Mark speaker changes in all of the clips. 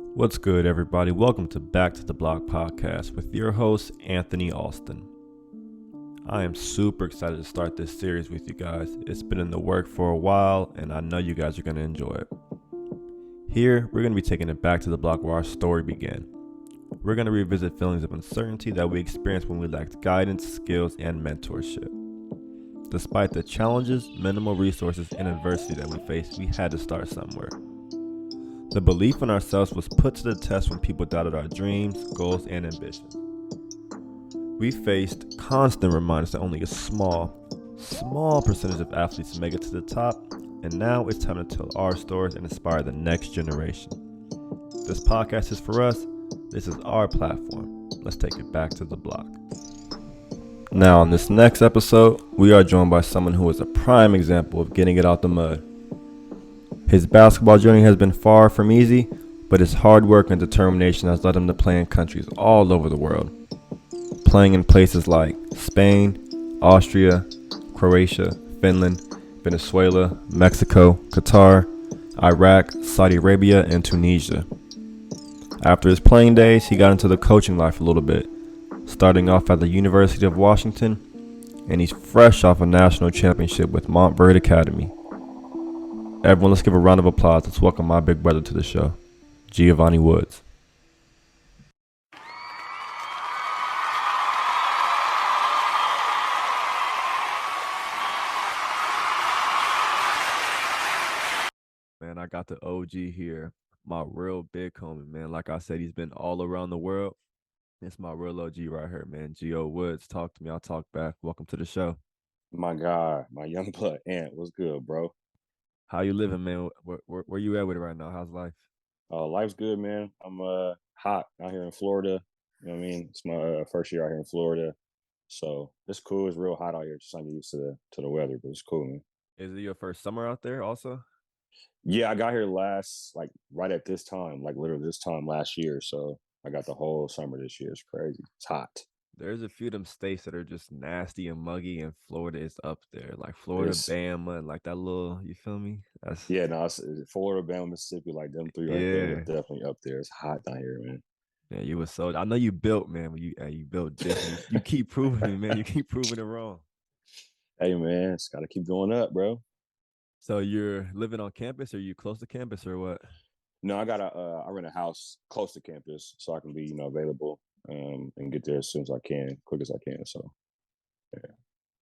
Speaker 1: What's good, everybody? Welcome to Back to the Block podcast with your host, Anthony Alston. I am super excited to start this series with you guys. It's been in the work for a while, and I know you guys are going to enjoy it. Here, we're going to be taking it back to the block where our story began. We're going to revisit feelings of uncertainty that we experienced when we lacked guidance, skills, and mentorship. Despite the challenges, minimal resources, and adversity that we faced, we had to start somewhere. The belief in ourselves was put to the test when people doubted our dreams, goals, and ambitions. We faced constant reminders that only a small percentage of athletes make it to the top, and now it's time to tell our stories and inspire the next generation. This podcast is for us. This is our platform. Let's take it back to the block. Now, in this next episode, we are joined by someone who is a prime example of getting it out the mud. His basketball journey has been far from easy, but his hard work and determination has led him to play in countries all over the world. Playing in places like Spain, Austria, Croatia, Finland, Venezuela, Mexico, Qatar, Iraq, Saudi Arabia, and Tunisia. After his playing days, he got into the coaching life a little bit, starting off at the University of Washington, and he's fresh off a national championship with Montverde Academy. Everyone, let's give a round of applause. Let's welcome my big brother to the show, Giovonne Woods. Man, I got the OG here, my real big homie, man. Like I said, he's been all around the world. It's my real OG right here, man. Giovonne Woods, talk to me. I'll talk back. Welcome to the show.
Speaker 2: My God, my young blood Ant, what's good, bro?
Speaker 1: How you living, man? Where you at with it right now? How's life?
Speaker 2: Life's good, man. I'm hot out here in Florida. You know what I mean? It's my first year out here in Florida, so it's cool. It's real hot out here. Just trying to get used to the weather, but it's cool, man.
Speaker 1: Is it your first summer out there also?
Speaker 2: Yeah, I got here like right at this time, like literally this time last year. So I got the whole summer this year. It's crazy. It's hot.
Speaker 1: There's a few of them states that are just nasty and muggy, and Florida is up there. Like Florida,
Speaker 2: It's
Speaker 1: Bama, and like that little, you feel me? That's
Speaker 2: Yeah, no, it's Florida, Bama, Mississippi, like them three right there. They're
Speaker 1: yeah.
Speaker 2: definitely up there. It's hot down here, man.
Speaker 1: Yeah, you were so. I know you built, man. But you built different. You keep proving it, man. You keep proving it wrong.
Speaker 2: Hey, man, it's got to keep going up, bro.
Speaker 1: So you're living on campus? Or are you close to campus, or what?
Speaker 2: No, I rent a house close to campus so I can be, available and get there as soon as I can, quick as I can. So yeah.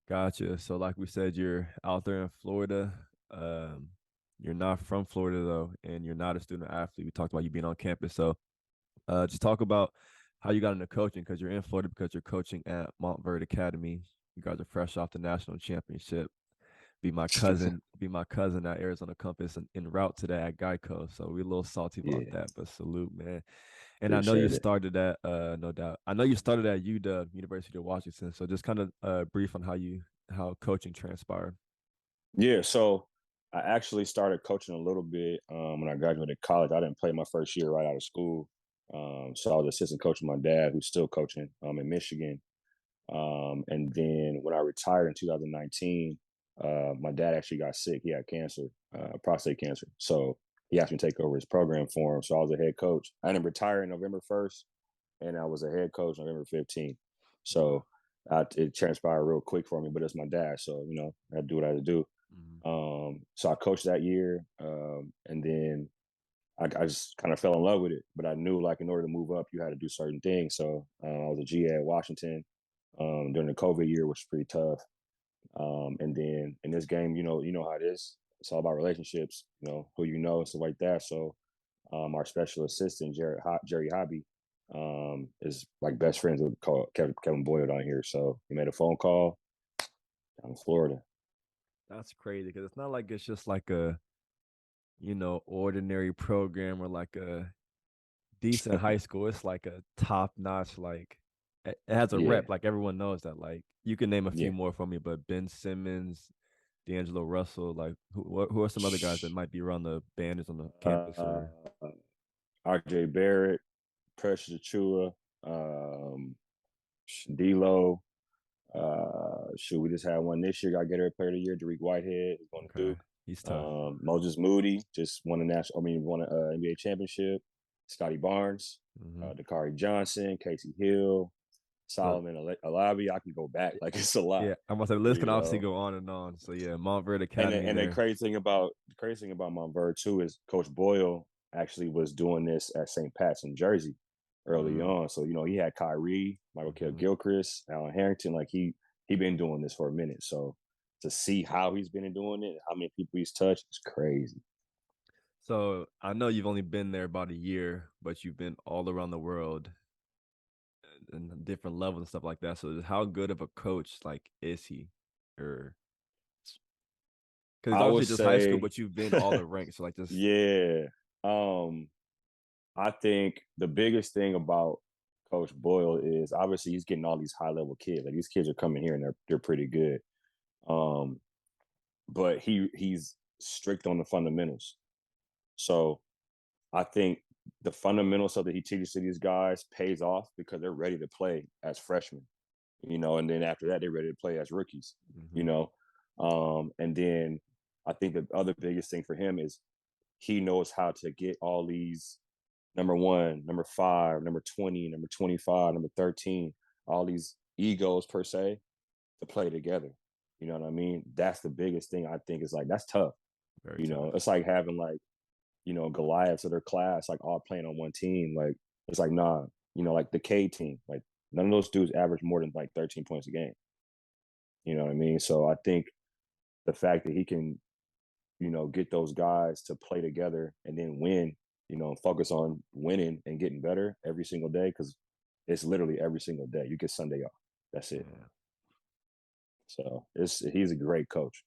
Speaker 1: Gotcha. So like we said, you're out there in Florida. Um, you're not from Florida though, and you're not a student athlete. We talked about you being on campus. So just talk about how you got into coaching because you're in Florida because you're coaching at Montverde Academy. You guys are fresh off the national championship. Be my cousin at Arizona Compass en route to that at Geico. So we're a little salty about
Speaker 2: Yeah,
Speaker 1: that, but salute, man. And I know you
Speaker 2: appreciate it.
Speaker 1: started at no doubt. I know you started at UW, University of Washington. So just kind of brief on how coaching transpired.
Speaker 2: Yeah, so I actually started coaching a little bit when I graduated college. I didn't play my first year right out of school. So I was assistant coach with my dad, who's still coaching in Michigan. And then when I retired in 2019, my dad actually got sick. He had cancer, prostate cancer. So he asked me to take over his program for him. So I was a head coach. I didn't retire November 1st, and I was a head coach November 15th.
Speaker 1: Wow.
Speaker 2: So it transpired real quick for me, but it's my dad. So, I had to do what I had to do.
Speaker 1: Mhm.
Speaker 2: So I coached that year. And then I just kind of fell in love with it. But I knew, like, in order to move up, you had to do certain things. So I was a GA at Washington during the COVID year, which was pretty tough. And then in this game, you know how it is. It's all about relationships, who and stuff like that. So our special assistant, Jerry Hobby, is like best friends with Kevin Boyle down here. So he made a phone call down in Florida.
Speaker 1: That's crazy because it's not like it's just like a ordinary program or like a decent high school. It's like a top notch. Like it has a
Speaker 2: Yeah,
Speaker 1: rep. Like everyone knows that. Like you can name a few
Speaker 2: yeah.
Speaker 1: more for me, but Ben Simmons, D'Angelo Russell, like who are some other guys that might be around the bandits on the campus
Speaker 2: Uh,
Speaker 1: or
Speaker 2: RJ Barrett, Precious Achua, um, D'Lo. Shoot, we just had one this year. Got Gatorade Player of the Year. Derek Whitehead is going to
Speaker 1: okay,
Speaker 2: Duke.
Speaker 1: he's tough.
Speaker 2: Moses Moody just won a NBA championship. Scotty Barnes,
Speaker 1: Hmm.
Speaker 2: Dakari Johnson, Casey Hill,
Speaker 1: So
Speaker 2: Solomon Alabi. I can go back. Like, it's a lot,
Speaker 1: yeah, I'm about to say the list
Speaker 2: you
Speaker 1: can obviously
Speaker 2: know.
Speaker 1: go on and on. So yeah, Montverde
Speaker 2: And
Speaker 1: Academy
Speaker 2: the
Speaker 1: there.
Speaker 2: crazy thing about Montverde too is Coach Boyle actually was doing this at St. Pat's in Jersey early
Speaker 1: Mm,
Speaker 2: on. So, he had Kyrie, Michael Kidd
Speaker 1: hmm.
Speaker 2: Gilchrist, Alan Harrington. Like, he been doing this for a minute. So to see how he's been doing it, how many people he's touched, it's crazy.
Speaker 1: So I know you've only been there about a year, but you've been all around the world and different levels and stuff like that. So how good of a coach like is he? Or because it's
Speaker 2: I would
Speaker 1: obviously just high school,
Speaker 2: say,
Speaker 1: but you've been all the ranks. So like just
Speaker 2: yeah. Um, I think the biggest thing about Coach Boyle is obviously he's getting all these high level kids. Like, these kids are coming here and they're pretty good. Um, but he's strict on the fundamentals. So I think the fundamentals that he teaches to these guys pays off because they're ready to play as freshmen, and then after that they're ready to play as rookies, you
Speaker 1: mhm.
Speaker 2: know. And then I think the other biggest thing for him is he knows how to get all these number one, number five, number 20, number 25, number 13, all these egos per se to play together. You know what I mean? That's the biggest thing I think is like, that's tough.
Speaker 1: Very tough.
Speaker 2: It's like having like, Goliaths of their class, like all playing on one team. Like, it's like, nah, like the K team, like none of those dudes average more than like 13 points a game. You know what I mean? So I think the fact that he can, get those guys to play together and then win, focus on winning and getting better every single day, because it's literally every single day. You get Sunday off. That's it.
Speaker 1: Yeah.
Speaker 2: So he's a great coach.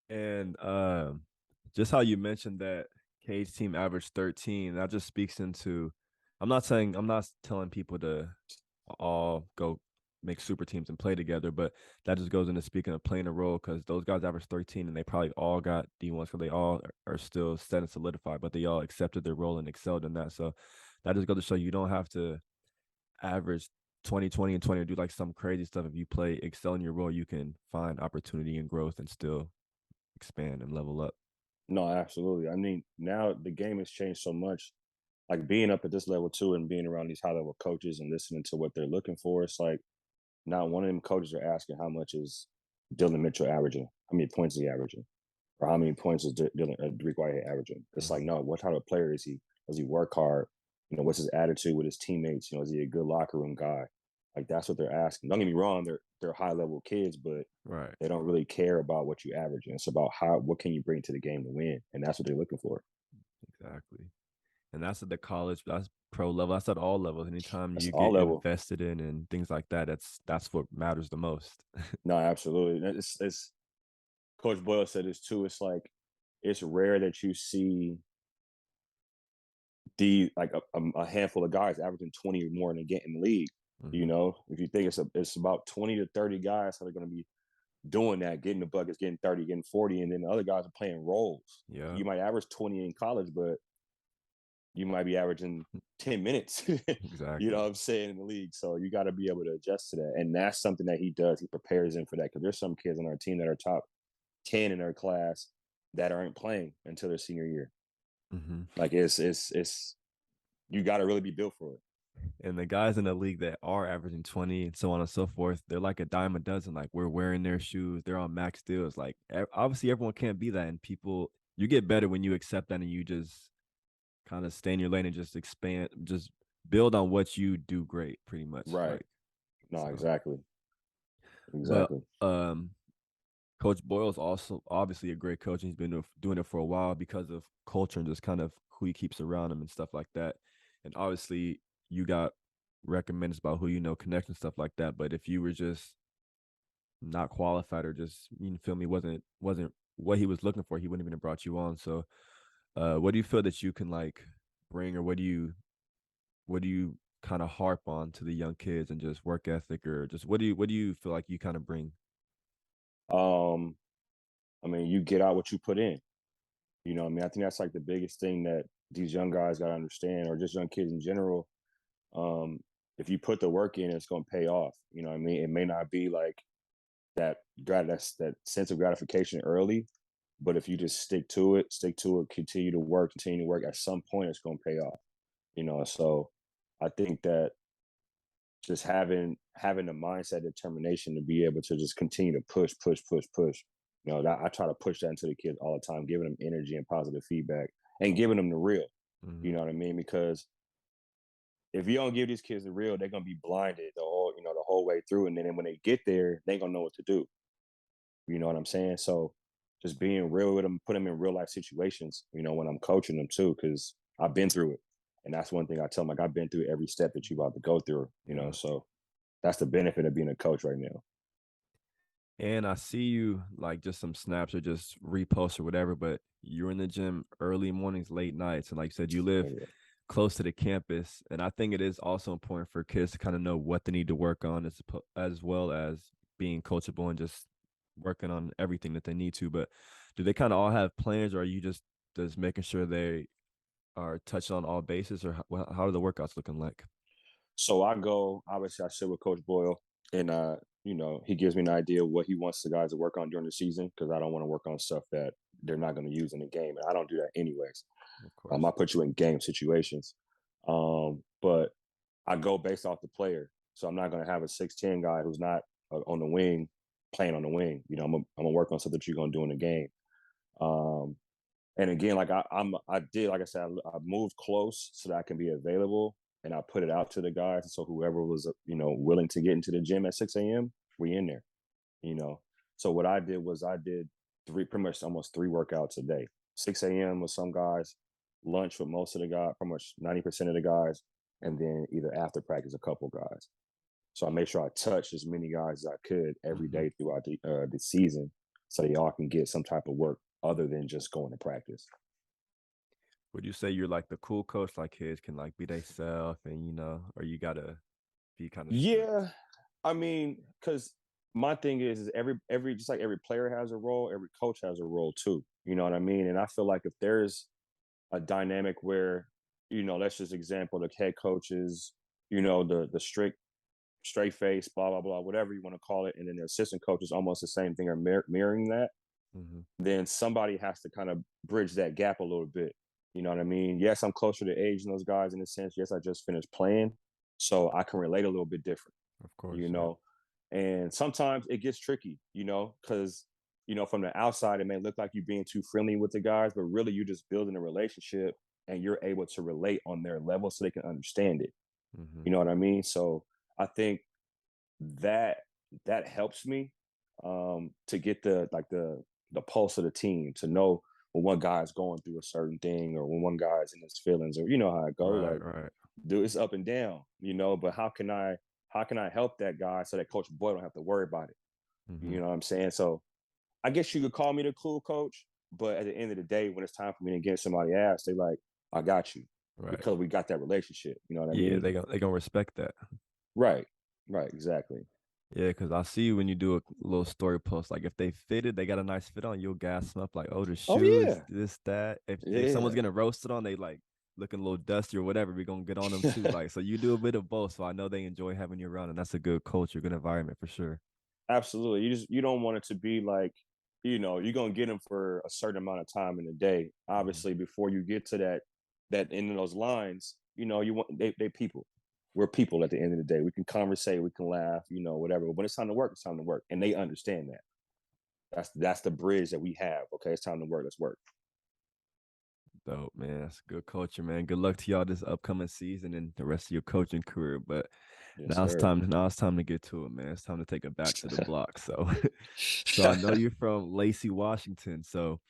Speaker 1: And just how you mentioned that Cage team averaged 13, that just speaks into I'm not telling people to all go make super teams and play together, but that just goes into speaking of playing a role because those guys averaged 13 and they probably all got D1s because they all are still set and solidified, but they all accepted their role and excelled in that. So that just goes to show you don't have to average 20, 20, and 20 or do like some crazy stuff. If you play, excel in your role, you can find opportunity and growth and still expand and level up.
Speaker 2: No, absolutely. I mean, now the game has changed so much. Like, being up at this level too and being around these high level coaches and listening to what they're looking for, it's like not one of them coaches are asking how much is Dylan Mitchell averaging, how many points is he averaging, or how many points is Derek Whitehead averaging. It's like,
Speaker 1: Mm-hmm.
Speaker 2: no, what type of player is he? Does he work hard? What's his attitude with his teammates? Is he a good locker room guy? Like, that's what they're asking. Don't get me wrong, they're high level kids, but
Speaker 1: Right.
Speaker 2: they don't really care about what you average. And it's about what can you bring to the game to win, and that's what they're looking for.
Speaker 1: Exactly. And that's at the college, that's pro level, that's at all levels. Anytime
Speaker 2: That's
Speaker 1: you
Speaker 2: all
Speaker 1: get
Speaker 2: level.
Speaker 1: invested in and things like that, that's what matters the most.
Speaker 2: No, absolutely. It's Coach Boyle said this too. It's like it's rare that you see a handful of guys averaging 20 or more in the league.
Speaker 1: Hmm.
Speaker 2: If you think it's about 20 to 30 guys that are going to be doing that, getting the buckets, getting 30, getting 40, and then the other guys are playing roles.
Speaker 1: Yeah,
Speaker 2: You might average 20 in college, but you might be averaging 10 minutes, you know
Speaker 1: exactly.
Speaker 2: what I'm saying, in the league. So you got to be able to adjust to that. And that's something that he does. He prepares them for that, because there's some kids on our team that are top 10 in their class that aren't playing until their senior year.
Speaker 1: Hmm.
Speaker 2: Like, it's you got to really be built for it.
Speaker 1: And the guys in the league that are averaging 20 and so on and so forth, they're like a dime a dozen. Like we're wearing their shoes, they're on max deals. Like obviously everyone can't be that. And people, you get better when you accept that and you just kind of stay in your lane and just expand, just build on what you do great, pretty much.
Speaker 2: Right.
Speaker 1: Like,
Speaker 2: No,
Speaker 1: so,
Speaker 2: exactly.
Speaker 1: but
Speaker 2: Exactly.
Speaker 1: Coach Boyle is also obviously a great coach, and he's been doing it for a while because of culture and just kind of who he keeps around him and stuff like that. And obviously, you got recommends about who you know, connections, stuff like that. But if you were just not qualified or just you feel me wasn't what he was looking for, he wouldn't even have brought you on. So, what do you feel that you can like bring, or what do you kind of harp on to the young kids and just work ethic, or just what do you feel like you kind of bring?
Speaker 2: Um, I mean, you get out what you put in. I mean, I think that's like the biggest thing that these young guys got to understand, or just young kids in general. Um, if you put the work in, it's going to pay off. You know what I mean? It may not be like that sense of gratification early, but if you just stick to it, continue to work, at some point it's going to pay off. So I think that just having the mindset determination to be able to just continue to push, push, push, push. That I try to push that into the kids all the time, giving them energy and positive feedback and giving them the real. You
Speaker 1: Hmm.
Speaker 2: know what I mean? Because if you don't give these kids the real, they're gonna be blinded the whole way through. And then when they get there, they gonna know what to do. You know what I'm saying? So just being real with them, put them in real life situations, when I'm coaching them too, because I've been through it. And that's one thing I tell them, like I've been through every step that you're about to go through.
Speaker 1: Yeah.
Speaker 2: So that's the benefit of being a coach right now.
Speaker 1: And I see you like just some snaps or just reposts or whatever, but you're in the gym early mornings, late nights. And like you said, you
Speaker 2: Oh
Speaker 1: live
Speaker 2: yeah.
Speaker 1: close to the campus. And I think it is also important for kids to kind of know what they need to work on as well as being coachable and just working on everything that they need to. But do they kind of all have plans, or are you just making sure they are touching on all bases, or how are the workouts looking like?
Speaker 2: So obviously I sit with Coach Boyle, and he gives me an idea of what he wants the guys to work on during the season, because I don't want to work on stuff that they're not going to use in the game. And I don't do that anyways.
Speaker 1: Of course.
Speaker 2: I put you in game situations. But I go based off the player. So I'm not going to have a 6'10" guy who's not on the wing playing on the wing. I'm gonna work on something that you're going to do in the game. Um, and again, like I did, like I said, I moved close so that I can be available, and I put it out to the guys. So whoever was, willing to get into the gym at 6 a.m., we in there, you know. So what I did was I did pretty much almost 3 workouts a day. 6 a.m. with some guys, lunch with most of the guys, pretty much 90% of the guys, and then either after practice, a couple guys. So I made sure I touched as many guys as I could every
Speaker 1: Hmm.
Speaker 2: day throughout the season, so they all can get some type of work other than just going to practice.
Speaker 1: Would you say you're like the cool coach, like kids can like be they self and or you gotta be kind of strict?
Speaker 2: Yeah, I mean, because my thing is every just like every player has a role, every coach has a role too. You know what I mean? And I feel like if there's a dynamic where, let's just example the head coaches, the strict straight face, blah blah blah, whatever you want to call it, and then the assistant coach is almost the same thing or mirroring that,
Speaker 1: Hmm.
Speaker 2: then somebody has to kind of bridge that gap a little bit. You know what I mean? Yes, I'm closer to age than those guys in a sense. Yes, I just finished playing, so I can relate a little bit different.
Speaker 1: Of
Speaker 2: You
Speaker 1: course, yeah.
Speaker 2: know, and sometimes it gets tricky. Because from the outside it may look like you being too friendly with the guys, but really you're just building a relationship and you're able to relate on their level so they can understand it.
Speaker 1: Hmm.
Speaker 2: You know what I mean? So I think that that helps me to get the pulse of the team, to know when one guy's going through a certain thing or when one guy's in his feelings, or you know how it go.
Speaker 1: Right,
Speaker 2: Like,
Speaker 1: right.
Speaker 2: dude, it's up and down. But how can I help that guy so that Coach Boy don't have to worry about it?
Speaker 1: Hmm.
Speaker 2: You know what I'm saying? So I guess you could call me the cool coach, but at the end of the day, when it's time for me to get somebody ass, they like, I got you,
Speaker 1: Right.
Speaker 2: because we got that relationship. You know what I
Speaker 1: Yeah,
Speaker 2: mean?
Speaker 1: they gonna respect that.
Speaker 2: Right. Right. Exactly.
Speaker 1: Yeah, because I see you when you do a little story post. Like if they fitted, they got a nice fit on, you'll gas them up like, oh, the
Speaker 2: Oh
Speaker 1: shoes,
Speaker 2: yeah.
Speaker 1: this, that. If someone's
Speaker 2: Yeah.
Speaker 1: getting roasted on, they like looking a little dusty or whatever, we're gonna get on them too. Like so you do a bit of both. So I know they enjoy having you around, and that's a good culture, good environment for sure.
Speaker 2: Absolutely. You don't want it to be like, you're gonna get them for a certain amount of time in the day.
Speaker 1: Hmm.
Speaker 2: Obviously, before you get to that end of those lines, you want they people. We're people at the end of the day. We can conversate, we can laugh, whatever. But when it's time to work, it's time to work. And they understand that. That's the bridge that we have. Okay, it's time to work. Let's work.
Speaker 1: Dope, man. That's good culture, man. Good luck to y'all this upcoming season and the rest of your coaching career. But
Speaker 2: Yes,
Speaker 1: now it's
Speaker 2: sir.
Speaker 1: time. Now it's time to get to it, man. It's time to take it back to the block. So, so I know you're from Lacey, Washington. So,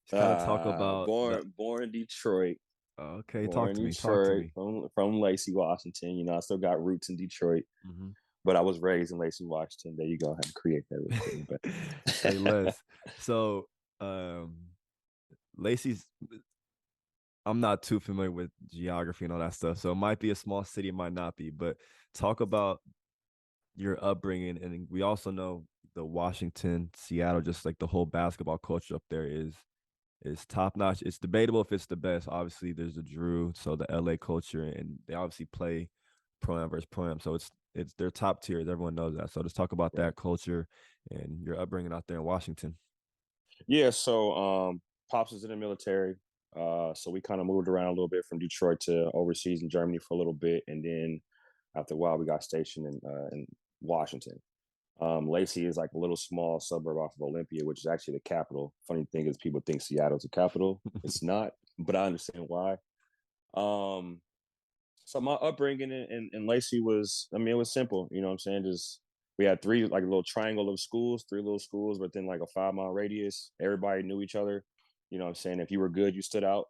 Speaker 1: just kind of talk about the.
Speaker 2: Born in Detroit.
Speaker 1: Okay, talk
Speaker 2: Born
Speaker 1: to
Speaker 2: in
Speaker 1: me. Talk to
Speaker 2: Detroit
Speaker 1: me.
Speaker 2: from Lacey, Washington. I still got roots in Detroit,
Speaker 1: Hmm.
Speaker 2: but I was raised in Lacey, Washington. There you go. I had to create that real quick.
Speaker 1: Say
Speaker 2: But
Speaker 1: less. So, Lacey's. I'm not too familiar with geography and all that stuff. So it might be a small city, it might not be. But talk about your upbringing, and we also know the Washington, Seattle, just like the whole basketball culture up there is top notch. It's debatable if it's the best. Obviously, there's the Drew, so the LA culture, and they obviously play pro am versus pro am, so it's their top tiers. Everyone knows that. So just talk about
Speaker 2: right.
Speaker 1: that culture and your upbringing out there in Washington.
Speaker 2: Yeah, so pops was in the military. So we kind of moved around a little bit from Detroit to overseas in Germany for a little bit, and then after a while, we got stationed in Washington. Lacey is like a little small suburb off of Olympia, which is actually the capital. Funny thing is, people think Seattle's the capital. It's not, but I understand why. Um, so my upbringing in Lacey was, I mean, it was simple. You know what I'm saying? Just we had three like a little triangle of schools, three little schools within like a 5 mile radius. Everybody knew each other. You know what I'm saying? If you were good, you stood out.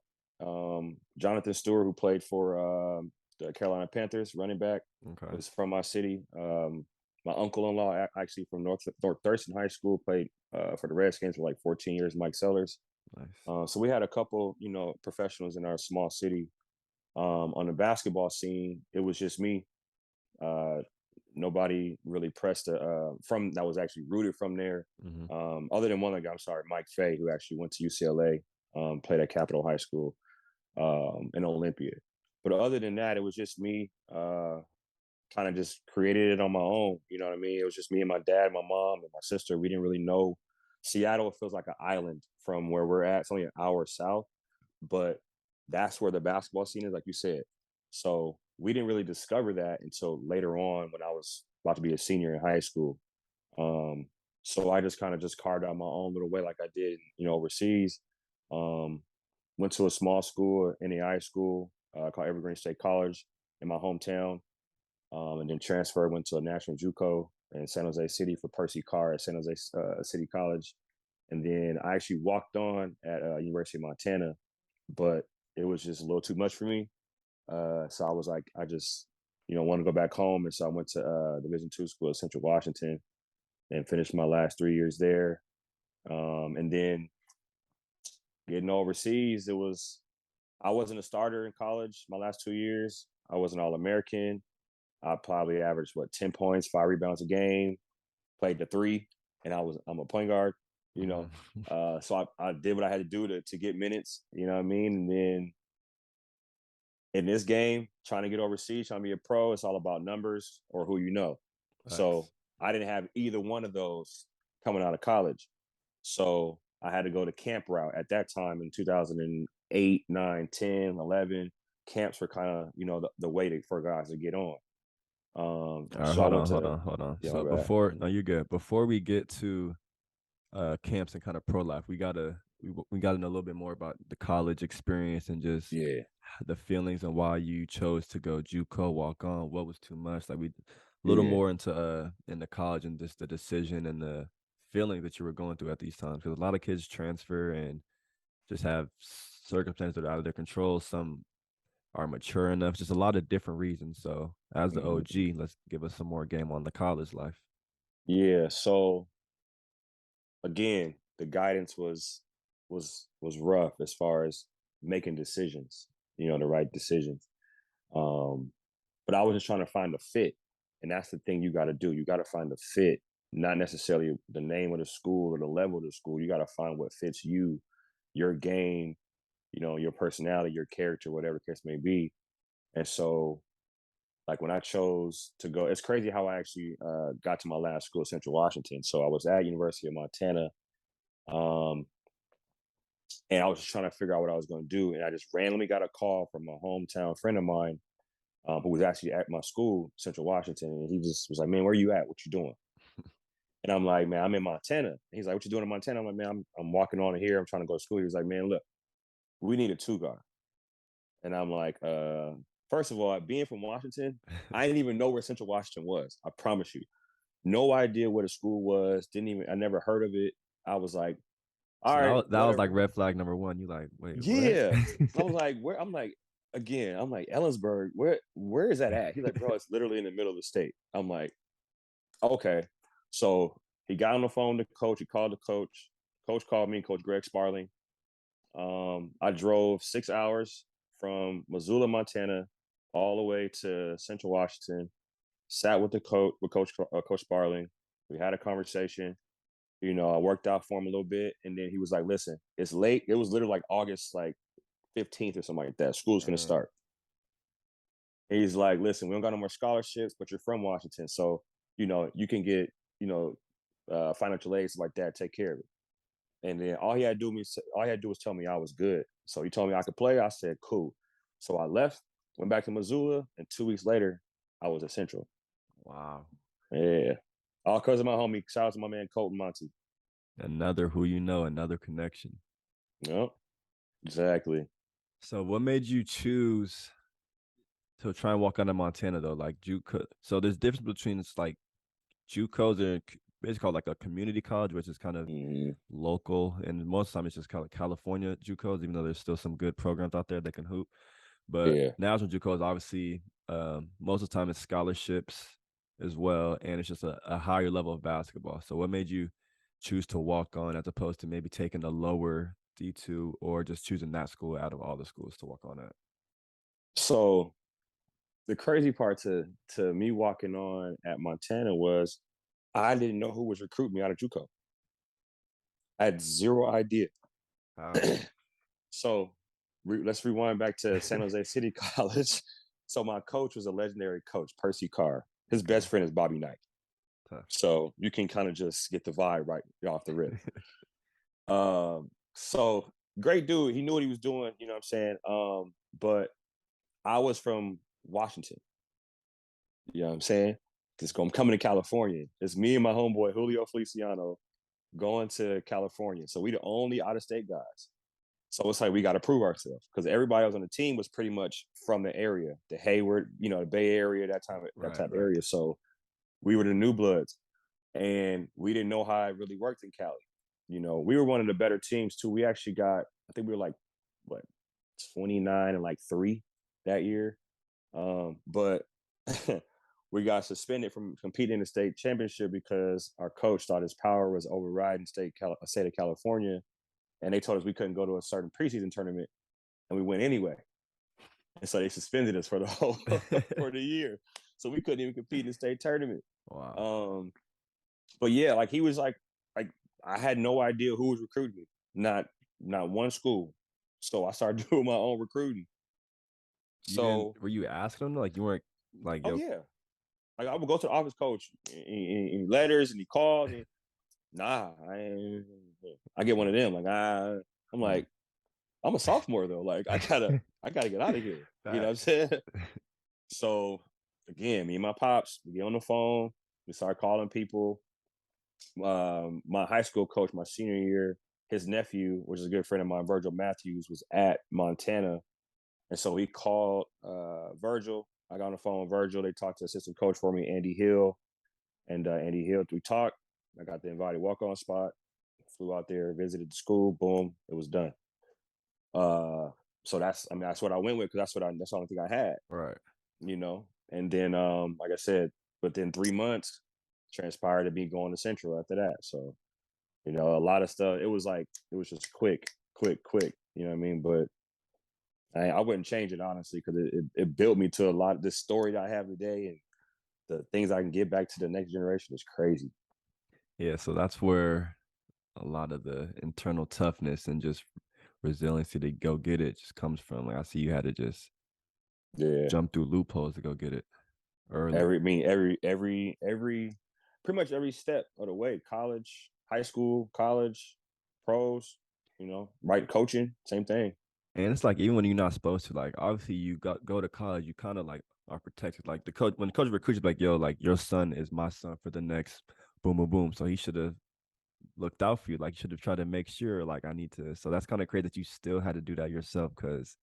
Speaker 2: Jonathan Stewart, who played for the Carolina Panthers, running back,
Speaker 1: Okay.
Speaker 2: was from my city. My uncle-in-law, actually from North Thurston High School, played for the Redskins for like 14 years. Mike Sellers.
Speaker 1: Nice.
Speaker 2: So we had a couple, professionals in our small city. On the basketball scene, it was just me. Uh, Nobody really pressed from that was actually rooted from there.
Speaker 1: Hmm.
Speaker 2: Other than one guy, I'm sorry, Mike Fay, who actually went to UCLA, played at Capitol High School in Olympia. But other than that, it was just me. Kind of just created it on my own. You know what I mean? It was just me and my dad, my mom, and my sister. We didn't really know Seattle. It feels like an island from where we're at. It's only an hour south, but that's where the basketball scene is, like you said. So we didn't really discover that until later on when I was about to be a senior in high school. Um, so I just kind of just carved out my own little way, like I did, overseas. Um, Went to a small school, NAI school, called Evergreen State College in my hometown, and then transferred, went to a national JUCO in San Jose City for Percy Carr at San Jose City College. And then I actually walked on at University of Montana, but it was just a little too much for me. So I was like, I just, want to go back home. And so I went to Division II school at Central Washington and finished my last 3 years there. And then getting overseas, I wasn't a starter in college my last 2 years. I was an All-American. I probably averaged 10 points, 5 rebounds a game, played the three, and I'm a point guard, you know.
Speaker 1: Hmm.
Speaker 2: So I did what I had to do to get minutes, you know what I mean? And then in this game, trying to get overseas, trying to be a pro, it's all about numbers or who you know. So
Speaker 1: Facts.
Speaker 2: I didn't have either one of those coming out of college. So I had to go the camp route at that time in 2008, 9, 10, 11. Camps were kind of, the way for guys to get on.
Speaker 1: All right,
Speaker 2: So I
Speaker 1: hold
Speaker 2: went
Speaker 1: on, hold
Speaker 2: to,
Speaker 1: on, hold on.
Speaker 2: my
Speaker 1: So
Speaker 2: bad.
Speaker 1: before, no, you're good. Before we get to camps and kind of pro life, we gotta know a little bit more about the college experience and just
Speaker 2: Yeah.
Speaker 1: the feelings and why you chose to go JUCO, walk on. What was too much? Like we a little
Speaker 2: Yeah.
Speaker 1: more into college and just the decision and the feeling that you were going through at these times. Because a lot of kids transfer and just have circumstances that are out of their control. Some are mature enough. Just a lot of different reasons. So as the
Speaker 2: Mhm.
Speaker 1: OG, let's give us some more game on the college life.
Speaker 2: Yeah. So again, the guidance was rough as far as making decisions, the right decisions. Um, but I was just trying to find a fit. And that's the thing you got to do. You got to find a fit, not necessarily the name of the school or the level of the school. You got to find what fits you, your game, your personality, your character, whatever the case may be. And so, like when I chose to go, it's crazy how I actually got to my last school, Central Washington. So I was at University of Montana, um, and I was just trying to figure out what I was going to do. And I just randomly got a call from a hometown friend of mine who was actually at my school, Central Washington, and he just was like, "Man, where you at? What you doing?" And I'm like, "Man, I'm in Montana." And he's like, "What you doing in Montana?" I'm like, "Man, I'm walking on here. I'm trying to go to school." He was like, "Man, look, we need a two guard." And I'm like, first of all, being from Washington, I didn't even know where Central Washington was. I promise you, no idea where the school was. I never heard of it. I was like,
Speaker 1: So
Speaker 2: all right,
Speaker 1: that was like
Speaker 2: whatever.
Speaker 1: red flag number one. You like, wait, what?
Speaker 2: Yeah. I was like, where? I'm like, again, I'm like, Ellensburg, where is that at? He's like, bro, it's literally in the middle of the state. I'm like, okay. So he got on the phone to coach. He called the coach. Coach called me, Coach Greg Sparling. I drove 6 hours from Missoula, Montana, all the way to Central Washington. Sat with the coach, Coach Sparling. We had a conversation. I worked out for him a little bit, and then he was like, "Listen, it's late." It was literally like August, like 15th or something like that. School's gonna
Speaker 1: Mm,
Speaker 2: start. And he's like, "Listen, we don't got no more scholarships, but you're from Washington, so you can get financial aid, stuff like that. Take care of it." And then all he had to do was tell me I was good. So he told me I could play. I said, cool. So I left, went back to Missoula, and 2 weeks later, I was at Central.
Speaker 1: Wow.
Speaker 2: Yeah. All because of my homie. Shout out to my man Colton Monty.
Speaker 1: Another who you know, another connection.
Speaker 2: Yep. Exactly.
Speaker 1: So what made you choose to try and walk out of Montana though? Like JUCO. So there's difference between it's like JUCOs are basically called like a community college, which is kind of local, and most of the time it's just kind of California JUCOs, even though there's still some good programs out there that can hoop. But
Speaker 2: Yeah.
Speaker 1: national JUCOs, obviously, most of the time it's scholarships as well, and it's just a higher level of basketball. So what made you choose to walk on as opposed to maybe taking a lower D2 or just choosing that school out of all the schools to walk on at?
Speaker 2: So the crazy part to me walking on at Montana was I didn't know who was recruiting me out of JUCO. I had zero idea. So let's rewind back to San Jose City College. So my coach was a legendary coach, Percy Carr. His best friend is Bobby Knight.
Speaker 1: Tough.
Speaker 2: So you can kind of just get the vibe right off the rip. So great dude. He knew what he was doing, you know what I'm saying? But I was from Washington. You know what I'm saying? I'm coming to California. It's me and my homeboy Julio Feliciano going to California. So we the only out-of-state guys. So it's like we got to prove ourselves because everybody else on the team was pretty much from the area, the Hayward, the Bay Area, that type of area. So we were the new bloods, and we didn't know how it really worked in Cali. We were one of the better teams too. We actually got, I think we were like, what, 29-3 that year. But we got suspended from competing in the state championship because our coach thought his power was overriding state of California. And they told us we couldn't go to a certain preseason tournament, and we went anyway. And so they suspended us for the whole for the year, so we couldn't even compete in the state tournament.
Speaker 1: Wow.
Speaker 2: But yeah, like he was like I had no idea who was recruiting me, not one school. So I started doing my own recruiting.
Speaker 1: Were you asking them like you weren't like?
Speaker 2: Oh yeah, like I would go to the office coach in letters, and he called me. Nah, I get one of them. Like I'm like, I'm a sophomore though. Like I gotta get out of here. You know what I'm saying? So again, me and my pops, we get on the phone, we start calling people. My high school coach, my senior year, his nephew, which is a good friend of mine, Virgil Matthews, was at Montana. And so he called Virgil. I got on the phone with Virgil. They talked to assistant coach for me, Andy Hill. And Andy Hill, we talked. I got the invited walk-on spot. Flew out there, visited the school. Boom, it was done. So that's what I went with because that's the only thing I had.
Speaker 1: Right.
Speaker 2: And then like I said, within 3 months, transpired to be going to Central after that. So, a lot of stuff. It was just quick. You know what I mean? But I wouldn't change it honestly because it built me to a lot of this story that I have today and the things I can give back to the next generation is crazy.
Speaker 1: Yeah, so that's where a lot of the internal toughness and just resiliency to go get it just comes from. Like I see you had to just jump through loopholes to go get it early.
Speaker 2: Every pretty much every step of the way. College, high school, college, pros, right, coaching, same thing.
Speaker 1: And it's like even when you're not supposed to, like obviously you go to college, you kind of like are protected. Like when the coach recruits you, like yo, like your son is my son for the next boom boom boom. So he should have looked out for you. Like you should have tried to make sure. Like I need to. So that's kind of crazy that you still had to do that yourself because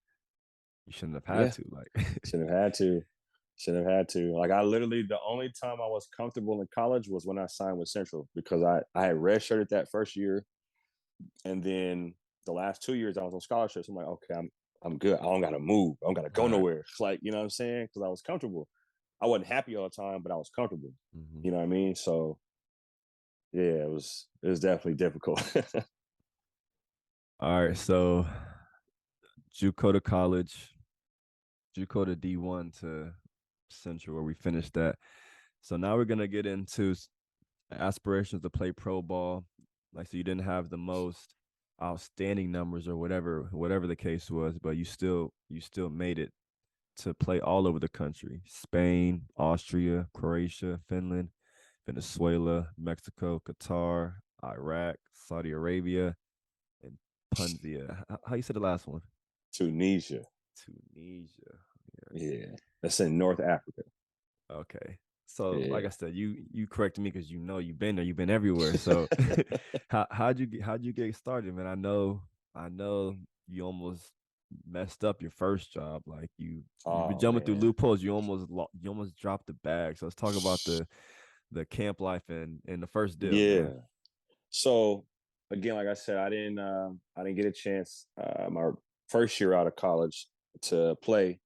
Speaker 1: you shouldn't have had to. Like
Speaker 2: shouldn't have had to. Like I literally the only time I was comfortable in college was when I signed with Central because I had redshirted that first year, and then the last 2 years I was on scholarships. I'm like, okay, I'm good. I don't gotta move. I don't gotta go nowhere. It's like, you know what I'm saying? Because I was comfortable. I wasn't happy all the time, but I was comfortable. You know what I mean? So yeah, it was definitely difficult.
Speaker 1: All right, so JUCO to college, JUCO to D1 to Central, where we finished that. So now we're gonna get into aspirations to play pro ball. Like so, you didn't have the most outstanding numbers or whatever the case was, but you still made it to play all over the country: Spain, Austria, Croatia, Finland, Venezuela, Mexico, Qatar, Iraq, Saudi Arabia, and Punzia. How you said the last one?
Speaker 2: Tunisia.
Speaker 1: Tunisia.
Speaker 2: Yeah, that's in North Africa.
Speaker 1: Okay. So, like
Speaker 2: Yeah.
Speaker 1: I said, you corrected me because you've been there, you've been everywhere. So, how'd you get started, man? I know you almost messed up your first job. Like you've been
Speaker 2: Oh
Speaker 1: jumping through
Speaker 2: man.
Speaker 1: loopholes. You almost dropped the bag. So let's talk about the camp life and the first deal, man.
Speaker 2: Yeah. So again, like I said, I didn't get a chance my first year out of college to play.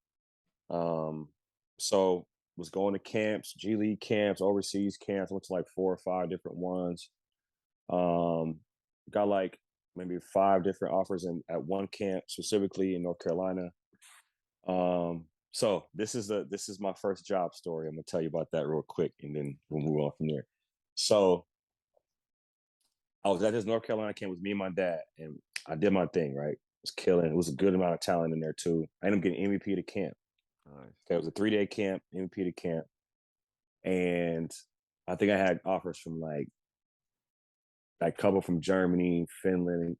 Speaker 2: So was going to camps, G League camps, overseas camps. Went to like 4 or 5 different ones. Um, got like maybe 5 different offers at one camp, specifically in North Carolina. So this is my first job story. I'm gonna tell you about that real quick, and then we'll move on from there. So I was at this North Carolina camp with me and my dad, and I did my thing, right? It was killing. It was a good amount of talent in there too. I ended up getting MVP of the camp.
Speaker 1: Nice.
Speaker 2: Okay, it was a 3-day camp, MVP of the camp, and I think I had offers from like a couple from Germany, Finland,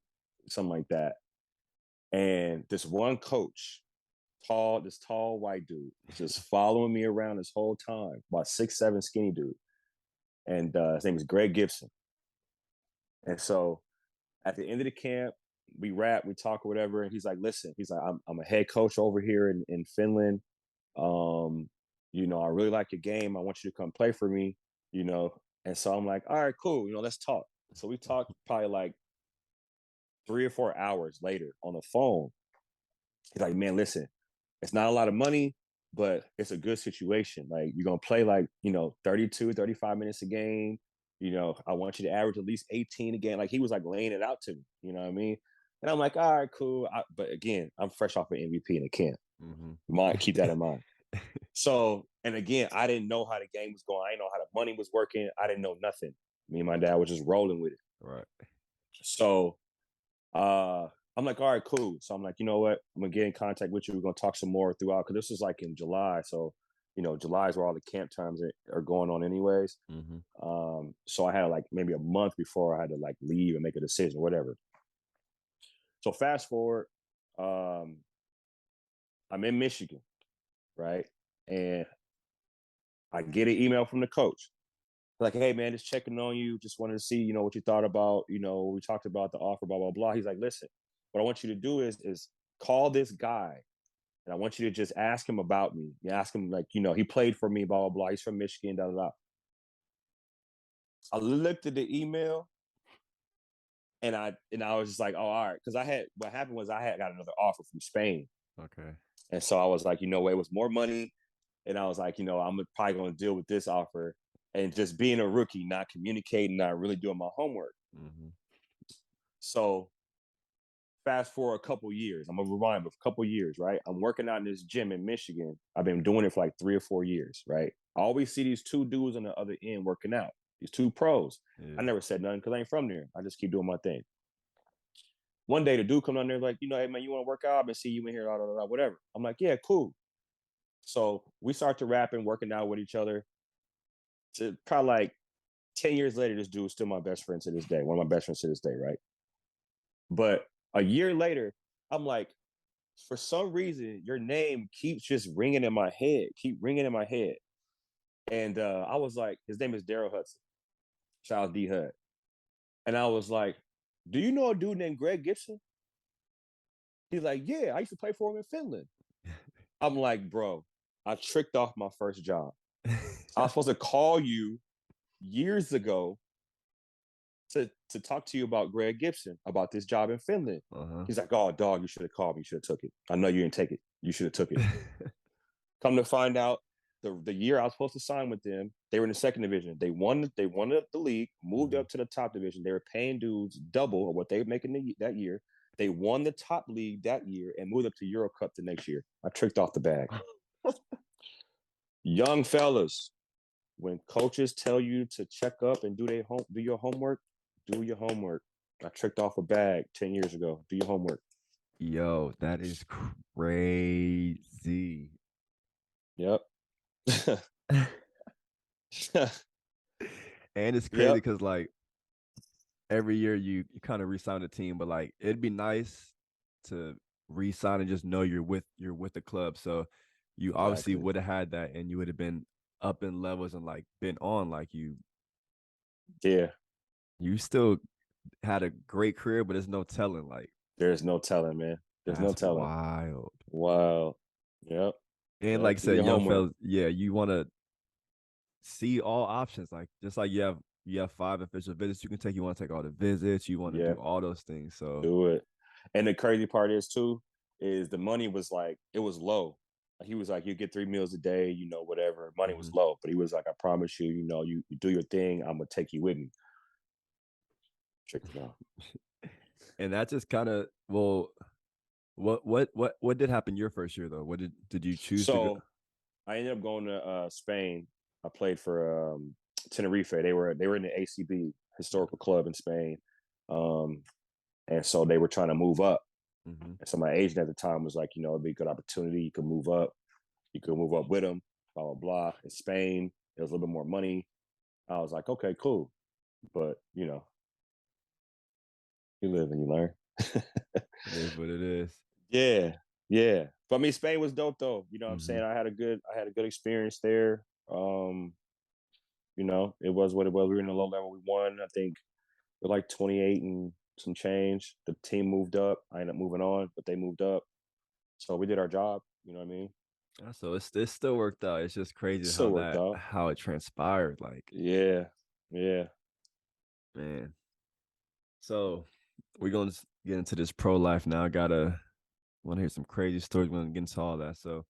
Speaker 2: something like that. And this one coach, this tall white dude, was just following me around this whole time. About 6'7" skinny dude, and his name is Greg Gibson. And so at the end of the camp, we rap, we talk or whatever, and he's like, "Listen, he's like, I'm a head coach over here in Finland. Um, I really like your game. I want you to come play for me. You know." And so I'm like, "All right, cool. Let's talk." So we talked probably like 3 or 4 hours later on the phone. He's like, "Man, listen, it's not a lot of money, but it's a good situation. Like, you're gonna play like 32, 35 minutes a game. I want you to average at least 18 a game." Like, he was like laying it out to me. You know what I mean? And I'm like, "All right, cool." But again, I'm fresh off an MVP in the camp. Keep that in mind. So, and again, I didn't know how the game was going. I didn't know how the money was working. I didn't know nothing. Me and my dad were just rolling with it.
Speaker 1: Right.
Speaker 2: So, uh, I'm like, "All right, cool." So I'm like, "You know what? I'm gonna get in contact with you. We're gonna talk some more throughout." Because this was like in July. So, July is where all the camp times are going on anyways. So I had like maybe a month before I had to like leave and make a decision, whatever. So fast forward, um, I'm in Michigan, right? And I get an email from the coach. Like, "Hey man, just checking on you. Just wanted to see, what you thought about, we talked about the offer, blah, blah, blah." He's like, "Listen, what I want you to do is call this guy, and I want you to just ask him about me. You ask him, like, he played for me, blah, blah, blah. He's from Michigan, da, da, da." I looked at the email, and I was just like, "Oh, all right." Because what happened was I had got another offer from Spain.
Speaker 1: Okay.
Speaker 2: And so I was like, what, it was more money. And I was like, I'm probably going to deal with this offer. And just being a rookie, not communicating, not really doing my homework. So fast forward a couple years. I'm gonna rewind, but a couple years, right? I'm working out in this gym in Michigan. I've been doing it for like 3 or 4 years, right? I always see these two dudes on the other end working out. These two pros.
Speaker 1: Yeah.
Speaker 2: I never said nothing because I ain't from there. I just keep doing my thing. One day the dude come down there like, "Hey man, you want to work out? I've been seeing you in here, blah, blah, blah, whatever." I'm like, "Yeah, cool." So we start to rapping, working out with each other. To probably like 10 years later, this dude's still my best friend to this day. One of my best friends to this day, right? But a year later, I'm like, for some reason, your name keeps just ringing in my head, keep ringing in my head. And I was like, his name is Daryl Hudson. Shout out D Hud. And I was like, "Do you know a dude named Greg Gibson?" He's like, "Yeah, I used to play for him in Finland." I'm like, "Bro, I tricked off my first job. I was supposed to call you years ago to talk to you about Greg Gibson, about this job in Finland." He's like, "Oh, dog, you should have called me. You should have took it. I know you didn't take it. You should have took it." Come to find out, the year I was supposed to sign with them, they were in the second division. They won the league, moved up to the top division. They were paying dudes double of what they were making that year. They won the top league that year and moved up to Euro Cup the next year. I tricked off the bag. Young fellas, when coaches tell you to check up and do your homework, do your homework. I tricked off a bag 10 years ago. Do your homework.
Speaker 1: Yo, that is crazy.
Speaker 2: Yep.
Speaker 1: And it's crazy
Speaker 2: Yep.
Speaker 1: because like every year you kind of resign the team, but like it'd be nice to re-sign and just know you're with the club. So you obviously
Speaker 2: Exactly.
Speaker 1: would have had that, and you would have been up in levels and like been on like
Speaker 2: Yeah.
Speaker 1: you still had a great career, but there's no telling. Like
Speaker 2: There's no telling, man. There's no
Speaker 1: that's
Speaker 2: telling.
Speaker 1: wild.
Speaker 2: Wow. Yep.
Speaker 1: And
Speaker 2: Yep.
Speaker 1: like I
Speaker 2: Do
Speaker 1: said,
Speaker 2: your
Speaker 1: young
Speaker 2: homework.
Speaker 1: fellas, yeah, you want to see all options. Like just like you have 5 official visits you can take. You want to take all the visits. You want to do
Speaker 2: Yeah.
Speaker 1: all those things. So
Speaker 2: Do it. And the crazy part is too, is the money was like it was low. He was like, you get 3 meals a day, whatever. Money was
Speaker 1: mhm.
Speaker 2: low, but he was like, I promise you, you do your thing. I'm gonna take you with me. Check it out.
Speaker 1: And that just kind of well, what did happen your first year though? What did you choose to go?
Speaker 2: So I ended up going to Spain. I played for Tenerife. They were in the ACB historical club in Spain, um, and so they were trying to move up.
Speaker 1: Mm-hmm.
Speaker 2: And so my agent at the time was like, it'd be a good opportunity. You could move up. You could move up with them. Blah blah blah. In Spain, it was a little bit more money. I was like, okay, cool. But you live and you learn.
Speaker 1: It is what it is.
Speaker 2: Yeah, yeah. But I mean, Spain was dope though. You know what I'm
Speaker 1: Mm-hmm.
Speaker 2: saying? I had a good experience there. It was what it was. We were in the low level. We won. I think we're like 28 and some change. The team moved up. I ended up moving on, but they moved up. So we did our job. You know what I mean?
Speaker 1: So it still worked out. It's just crazy
Speaker 2: Still worked out.
Speaker 1: how it transpired. Like
Speaker 2: Yeah, yeah,
Speaker 1: man. So we're gonna get into this pro life now. I gotta want to hear some crazy stories. We're gonna get into all that. So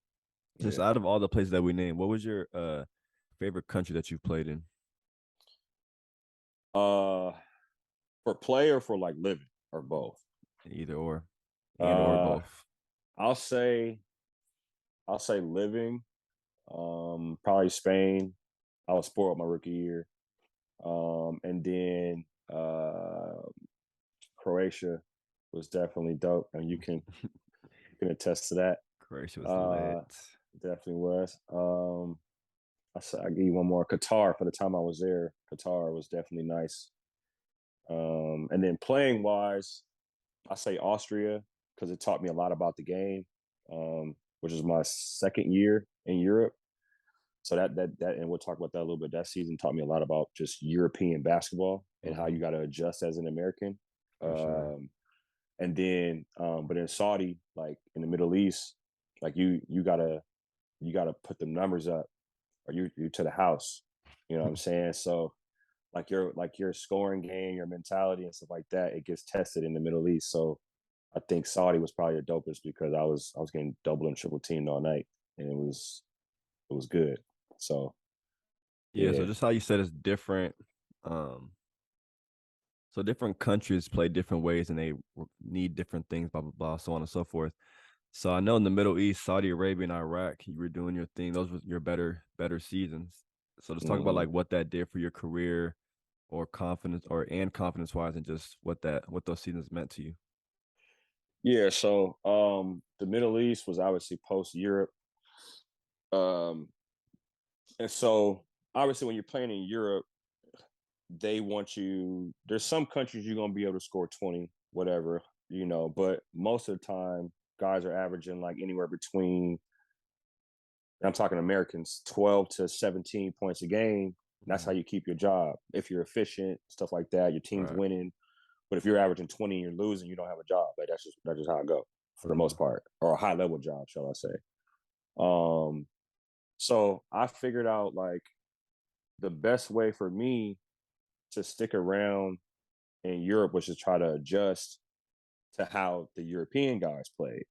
Speaker 1: just
Speaker 2: yeah.
Speaker 1: out of all the places that we named, what was your favorite country that you've played in?
Speaker 2: Uh, for play or for like living or both.
Speaker 1: Either or, and or
Speaker 2: Uh,
Speaker 1: both.
Speaker 2: I'll say living. Probably Spain. I was spoiled my rookie year. And then Croatia was definitely dope, and you can attest to that.
Speaker 1: Croatia was lit.
Speaker 2: Uh, Definitely was. I give you one more. Qatar for the time I was there. Qatar was definitely nice. And then playing wise, I say Austria because it taught me a lot about the game, which is my second year in Europe. So and we'll talk about that a little bit. That season taught me a lot about just European basketball and how
Speaker 1: Mm-hmm.
Speaker 2: you got to adjust as an American.
Speaker 1: For sure.
Speaker 2: And then, but in Saudi, like in the Middle East, like you gotta put the numbers up, or you to the house. You know what I'm saying? So like your scoring game, your mentality and stuff like that, it gets tested in the Middle East. So I think Saudi was probably the dopest because I was getting double and triple teamed all night, and it was good. So
Speaker 1: Yeah,
Speaker 2: yeah,
Speaker 1: so just how you said it's different. Um, so different countries play different ways and they need different things, blah blah blah, so on and so forth. So I know in the Middle East, Saudi Arabia and Iraq, you were doing your thing. Those were your better seasons. So let's talk about
Speaker 2: hmm
Speaker 1: like what that did for your career or confidence and confidence wise and just what those seasons meant to you.
Speaker 2: yeah. So the Middle East was obviously post Europe, um, and so obviously when you're playing in Europe, they want you. There's some countries you're gonna be able to score 20, whatever, but most of the time, guys are averaging like anywhere between. I'm talking Americans, 12 to 17 points a game. That's how
Speaker 1: Mhm.
Speaker 2: you keep your job. If you're efficient, stuff like that, your team's
Speaker 1: Right.
Speaker 2: winning. But if you're averaging 20 and you're losing, you don't have a job. Like that's just how I go for the
Speaker 1: Uh-huh.
Speaker 2: most part, or a high level job, shall I say? Um, so I figured out like the best way for me to stick around in Europe was to try to adjust to how the European guys played.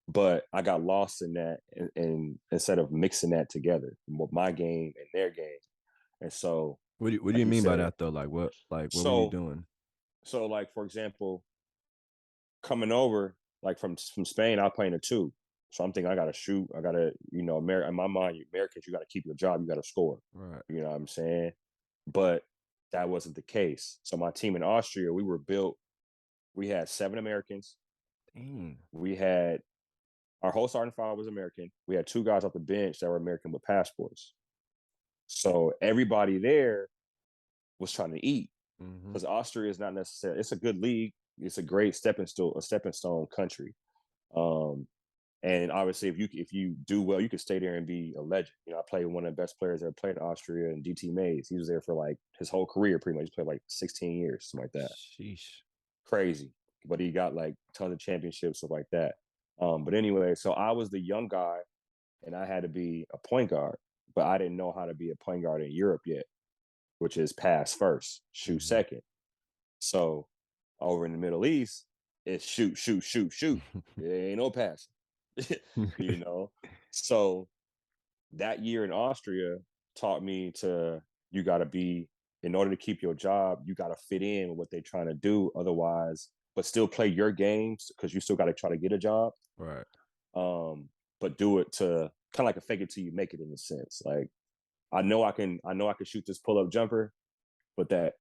Speaker 2: But I got lost in that, and instead of mixing that together, my game and their game. And so,
Speaker 1: What do
Speaker 2: like
Speaker 1: you
Speaker 2: you
Speaker 1: mean by
Speaker 2: said,
Speaker 1: that though? What were you
Speaker 2: so
Speaker 1: doing?
Speaker 2: so like for example, coming over like from Spain, I play in a two. So I'm thinking I gotta shoot. I gotta, in my mind, Americans, you gotta keep your job, you gotta score.
Speaker 1: Right.
Speaker 2: You know what I'm saying? But that wasn't the case. So my team in Austria, we were built. We had 7 Americans.
Speaker 1: Dang.
Speaker 2: We had our whole starting five was American. We had 2 guys off the bench that were American with passports. So everybody there was trying to eat
Speaker 1: Mm-hmm.
Speaker 2: because Austria is not necessarily. It's a good league. It's a great stepping stone country. Um, and obviously, if you do well, you could stay there and be a legend. You know, I played with one of the best players that played in Austria, and DT Mays. He was there for like his whole career, pretty much. He played like 16 years, something like that.
Speaker 1: Sheesh.
Speaker 2: Crazy, but he got like tons of championships, stuff like that. But anyway, so I was the young guy, and I had to be a point guard, but I didn't know how to be a point guard in Europe yet, which is pass first, shoot second. So over in the Middle East, it's shoot, shoot, shoot, shoot. There ain't no passing, you know. So that year in Austria taught me to you got to be in order to keep your job, you got to fit in with what they're trying to do, otherwise, but still play your games because you still got to try to get a job.
Speaker 1: Right.
Speaker 2: But do it to kind of like a fake it till you make it in a sense. Like I know I can shoot this pull up jumper, but that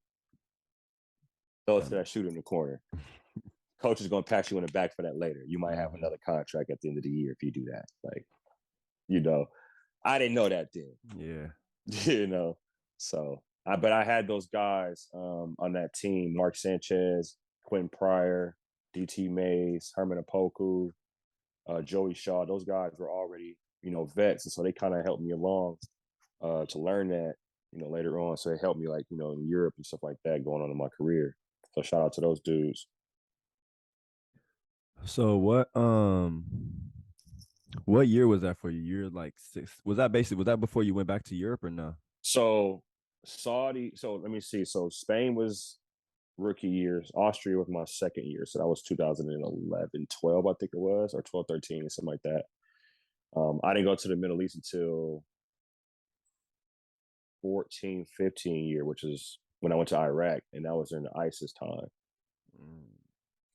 Speaker 2: throw it to that shooter in the corner. Coach is going to pat you in the back for that later. You might have another contract at the end of the year if you do that. Like, you know, I didn't know that then.
Speaker 1: Yeah.
Speaker 2: You know, so but I had those guys on that team: Mark Sanchez, Quentin Pryor, DT Mays, Herman Apoku, Joey Shaw. Those guys were already, you know, vets, and so they kind of helped me along to learn that, you know, later on. So it helped me, like, you know, in Europe and stuff like that going on in my career. So shout out to those dudes.
Speaker 1: So what year was that for you? You're like six. Was that before you went back to Europe or no?
Speaker 2: So so let me see. So Spain was rookie years. Austria was my second year. So that was 2011, 12, I think it was, or 12, 13, something like that. I didn't go to the Middle East until 14, 15 year, which is when I went to Iraq, and that was during the ISIS time.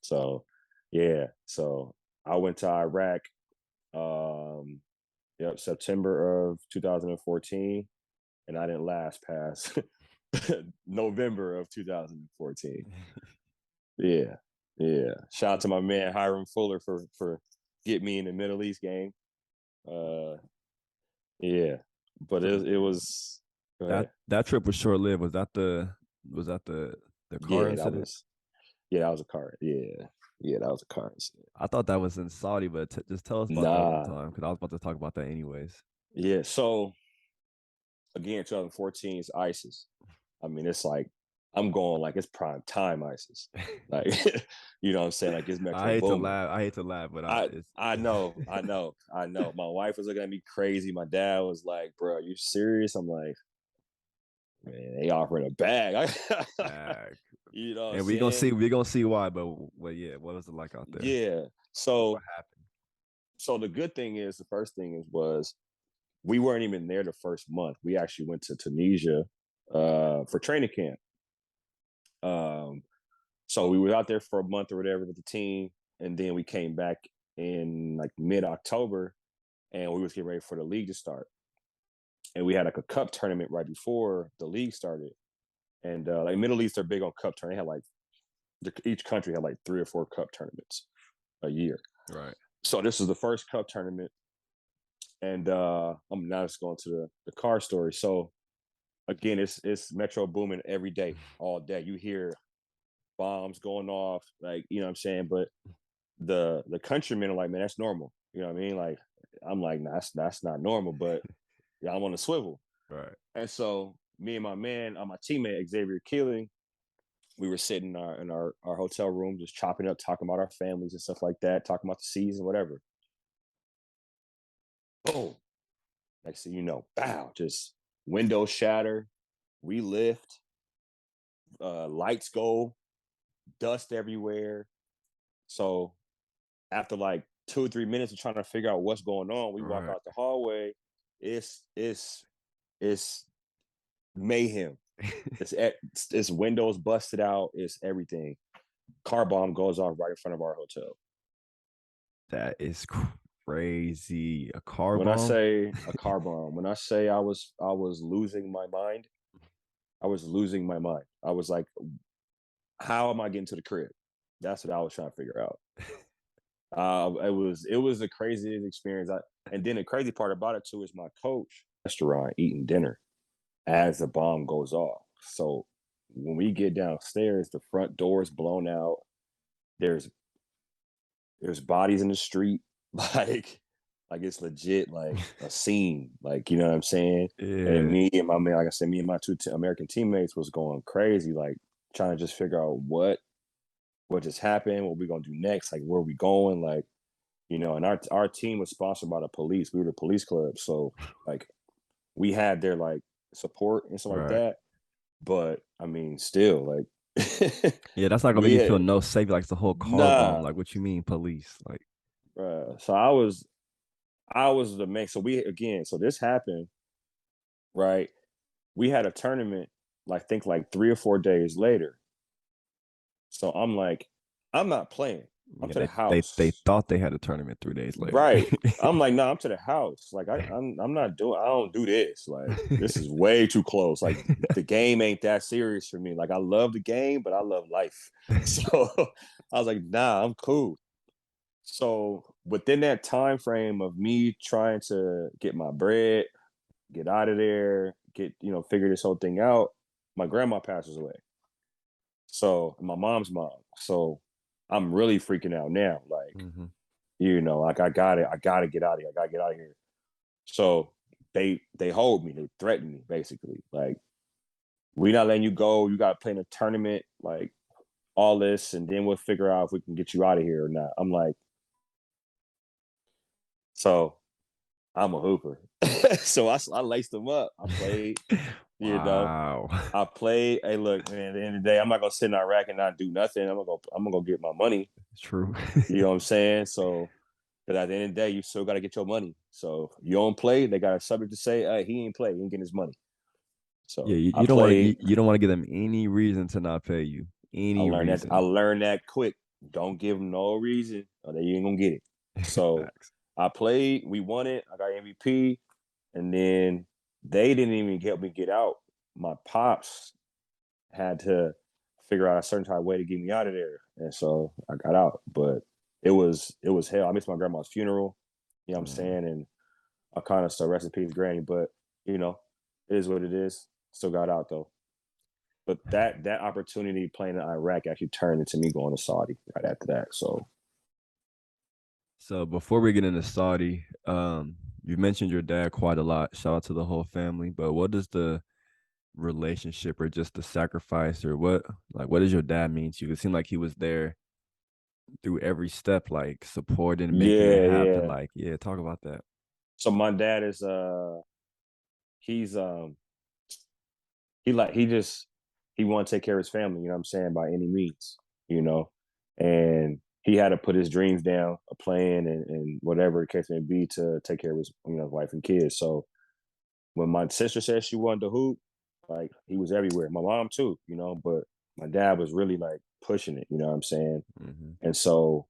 Speaker 2: So, yeah. So I went to Iraq, September of 2014, and I didn't last past November of 2014. Yeah, yeah. Shout out to my man Hiram Fuller for getting me in the Middle East game. Yeah, but
Speaker 1: So
Speaker 2: it was. Go ahead.
Speaker 1: that trip was short lived. Was that the car
Speaker 2: Yeah,
Speaker 1: incident?
Speaker 2: that was a car. Yeah, yeah, that was a car incident.
Speaker 1: I thought that was in Saudi, but just tell us about that one
Speaker 2: Nah,
Speaker 1: time because I was about to talk about that anyways.
Speaker 2: yeah. So again, 2014 is ISIS. I mean, it's like I'm going like it's prime time ISIS. Like, you know what I'm saying? Like it's
Speaker 1: I
Speaker 2: Metro
Speaker 1: hate to
Speaker 2: Boomin.
Speaker 1: laugh. I hate to laugh, but it's
Speaker 2: I know, I know, I know. My wife was looking at me crazy. My dad was like, "Bro, are you serious?" I'm like, "Man, they offering a bag."
Speaker 1: bad.
Speaker 2: You know what I'm
Speaker 1: And
Speaker 2: saying?
Speaker 1: we're gonna see why, but yeah, what was it like out there?
Speaker 2: Yeah.
Speaker 1: What
Speaker 2: So
Speaker 1: happened?
Speaker 2: the good thing is, the first thing was we weren't even there the first month. We actually went to Tunisia for training camp. Um, so we were out there for a month or whatever with the team, and then we came back in like mid October, and we was getting ready for the league to start. And we had like a cup tournament right before the league started. And like Middle East are big on cup tournament. They had like each country had like 3 or 4 cup tournaments a year.
Speaker 1: Right.
Speaker 2: So this is the first cup tournament, and I'm now just going to the car story. So again, it's Metro Boomin every day, all day. You hear bombs going off, like, you know what I'm saying. But the countrymen are like, man, that's normal. You know what I mean? Like I'm like, nah, that's not normal. But yeah, I'm on the swivel.
Speaker 1: Right.
Speaker 2: And so me and my man, my teammate Xavier Keeling, we were sitting in our hotel room, just chopping up, talking about our families and stuff like that, talking about the season, whatever. Boom. Next thing you know, bow, just windows shatter, we lift, lights go, dust everywhere. So after like 2 or 3 minutes of trying to figure out what's going on, we walk
Speaker 1: Right.
Speaker 2: out the hallway. It's mayhem. It's windows busted out. It's everything. Car bomb goes off right in front of our hotel.
Speaker 1: That is crazy. A car
Speaker 2: When I
Speaker 1: bomb?
Speaker 2: say a car bomb, when I say I was losing my mind, I was losing my mind. I was like, how am I getting to the crib? That's what I was trying to figure out. It was the craziest experience. And then the crazy part about it too is my coach restaurant eating dinner as the bomb goes off. So when we get downstairs, the front door is blown out. There's there's bodies in the street, like it's legit like a scene, like you know what I'm saying. And
Speaker 1: Yeah,
Speaker 2: me and my man, like I said, me and my two American teammates was going crazy, like trying to just figure out what just happened, what we gonna do next, like where we going, like and our team was sponsored by the police. We were the police club, so like we had their like support and stuff like
Speaker 1: right.
Speaker 2: that. But I mean, still like
Speaker 1: Yeah, that's not gonna make
Speaker 2: we
Speaker 1: you feel
Speaker 2: had
Speaker 1: no safe. Like it's the whole car bomb.
Speaker 2: nah,
Speaker 1: Like, what you mean, police? Like,
Speaker 2: so I was the man. So we again, so this happened, right? We had a tournament, like think like 3 or 4 days later. So I'm like, I'm not playing. I'm
Speaker 1: yeah,
Speaker 2: to the
Speaker 1: they
Speaker 2: house.
Speaker 1: thought they had a tournament 3 days later.
Speaker 2: Right. I'm like, no, I'm to the house. Like I'm not doing I don't do this. Like this is way too close. Like the game ain't that serious for me. Like I love the game, but I love life. So I was like, nah, I'm cool. So within that time frame of me trying to get my bread, get out of there, figure this whole thing out, my grandma passes away. So my mom's mom. So I'm really freaking out now. Like,
Speaker 1: Hmm.
Speaker 2: like I gotta get out of here. I gotta get out of here. So they hold me, they threaten me basically. Like, we not letting you go. You gotta play in a tournament, like all this, and then we'll figure out if we can get you out of here or not. I'm like, so I'm a hooper. So I laced them up. I played, you know.
Speaker 1: Wow.
Speaker 2: I played. Hey, look, man, at the end of the day, I'm not gonna sit in Iraq and not do nothing. I'm gonna go get my money.
Speaker 1: True.
Speaker 2: You know what I'm saying? So, because at the end of the day, you still gotta get your money. So you don't play, they got a subject to say, hey, he ain't play, he ain't getting his money.
Speaker 1: Yeah,
Speaker 2: So
Speaker 1: you,
Speaker 2: I
Speaker 1: you don't want to
Speaker 2: played.
Speaker 1: you don't want to give them any reason to not pay you.
Speaker 2: I
Speaker 1: Any
Speaker 2: learned that I
Speaker 1: reason.
Speaker 2: learned that quick. Don't give them no reason, or they ain't gonna get it. So
Speaker 1: Facts.
Speaker 2: I played, we won it, I got MVP, and then they didn't even help me get out. My pops had to figure out a certain type of way to get me out of there. And so I got out. But it was hell. I missed my grandma's funeral, you know what I'm
Speaker 1: Mm.
Speaker 2: saying? And I kind of still rest in peace, Granny, but you know, it is what it is. Still got out though. But that opportunity playing in Iraq actually turned into me going to Saudi right after that. So
Speaker 1: So before we get into Saudi, you mentioned your dad quite a lot. Shout out to the whole family. But what does the relationship or just the sacrifice or what does your dad mean to you? It seemed like he was there through every step, like supporting, making it
Speaker 2: yeah,
Speaker 1: happen.
Speaker 2: yeah.
Speaker 1: Like, yeah, talk about that.
Speaker 2: So my dad is he's he want to take care of his family, you know what I'm saying, by any means, you know. And he had to put his dreams down, a plan and whatever the case may be to take care of his, wife and kids. So when my sister said she wanted to hoop, like he was everywhere. My mom too, but my dad was really like pushing it, you know what I'm saying?
Speaker 1: Hmm.
Speaker 2: And so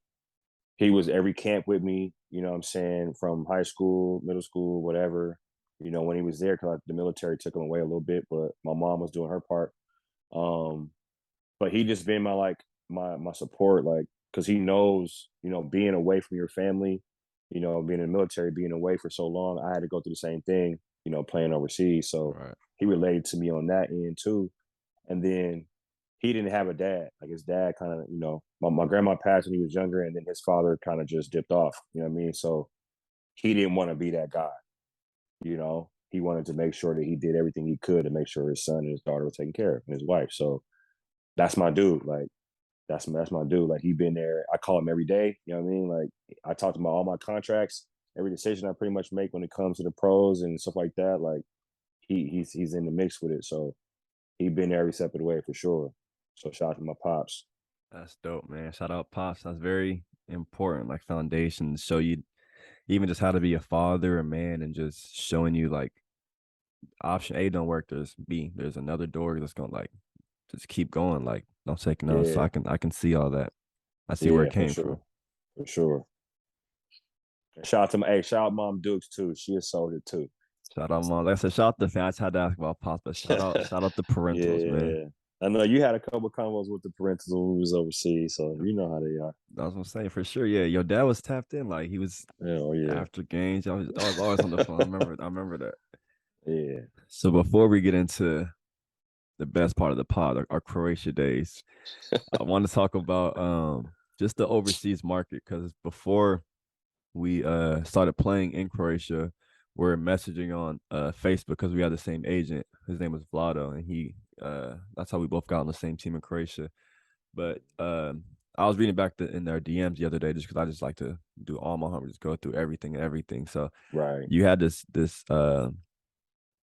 Speaker 2: he was every camp with me, you know what I'm saying, from high school, middle school, whatever, when he was there, because the military took him away a little bit, but my mom was doing her part. Um, but he just been my like my support, like because he knows, being away from your family, being in the military, being away for so long, I had to go through the same thing, playing overseas. So
Speaker 1: Right.
Speaker 2: he related to me on that end too. And then he didn't have a dad. Like his dad kind of, my grandma passed when he was younger, and then his father kind of just dipped off. You know what I mean? So he didn't want to be that guy. He wanted to make sure that he did everything he could to make sure his son and his daughter were taken care of, and his wife. So that's my dude. Like that's my dude. Like he been there. I call him every day. You know what I mean? Like I talk to him about all my contracts, every decision I pretty much make when it comes to the pros and stuff like that. Like he's in the mix with it. So he been there every step of the way for sure. So shout out to my pops.
Speaker 1: That's dope, man. Shout out Pops. That's very important, like foundation to show you even just how to be a father, a man, and just showing you like option A don't work, there's B. There's another door that's gonna like just keep going. Like don't take no. So
Speaker 2: Yeah,
Speaker 1: I can see all that. I see where it
Speaker 2: yeah, for
Speaker 1: came from.
Speaker 2: sure, for sure. And shout out Mom Dukes too. She a soldier too.
Speaker 1: Shout out mom. Like I said, shout out the fans. I had to ask about Pops, but shout out the parentals, man.
Speaker 2: Yeah, I know you had a couple combos with the parentals when we was overseas, so you know how they are.
Speaker 1: I was gonna say for sure. Yeah, your dad was tapped in. Like he was
Speaker 2: Yeah, oh yeah,
Speaker 1: after games. I was always on the phone. I remember that.
Speaker 2: yeah.
Speaker 1: So before we get into the best part of the pod, our Croatia days, I want to talk about just the overseas market, because before we started playing in Croatia, we're messaging on Facebook because we had the same agent. His name was Vlado, and he that's how we both got on the same team in Croatia. But I was reading back in their DMs the other day just because I just like to do all my homework, just go through everything and everything. So
Speaker 2: Right.
Speaker 1: you had this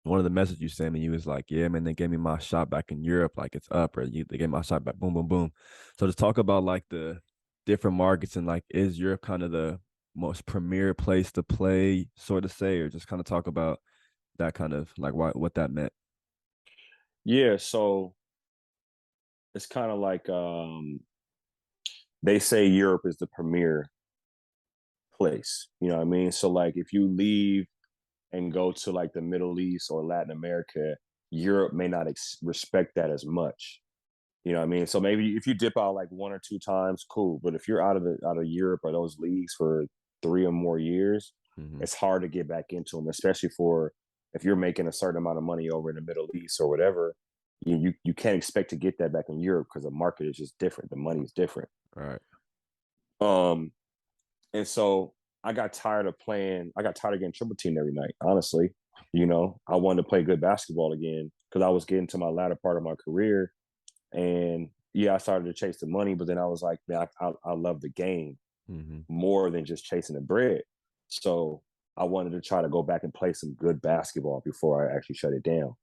Speaker 1: one of the messages you sent me, you was like, yeah, man, they gave me my shot back in Europe, like it's up, or they gave me my shot back, boom, boom, boom. So just talk about like the different markets and like, is Europe kind of the most premier place to play, sort of say, or just kind of talk about that kind of like what that meant.
Speaker 2: Yeah. So it's kind of like they say Europe is the premier place. You know what I mean? So like if you leave and go to like the Middle East or Latin America, Europe may not respect that as much. You know what I mean? So maybe if you dip out like one or two times, cool. But if you're out of Europe or those leagues for 3 or more years,
Speaker 1: Mm-hmm.
Speaker 2: it's hard to get back into them, especially for if you're making a certain amount of money over in the Middle East or whatever. You can't expect to get that back in Europe because the market is just different. The money is different.
Speaker 1: All right.
Speaker 2: Um, and so I got tired of playing. I got tired of getting triple teamed every night. Honestly, I wanted to play good basketball again because I was getting to my latter part of my career. And yeah, I started to chase the money, but then I was like, man, I love the game
Speaker 1: Mm-hmm.
Speaker 2: more than just chasing the bread. So I wanted to try to go back and play some good basketball before I actually shut it down.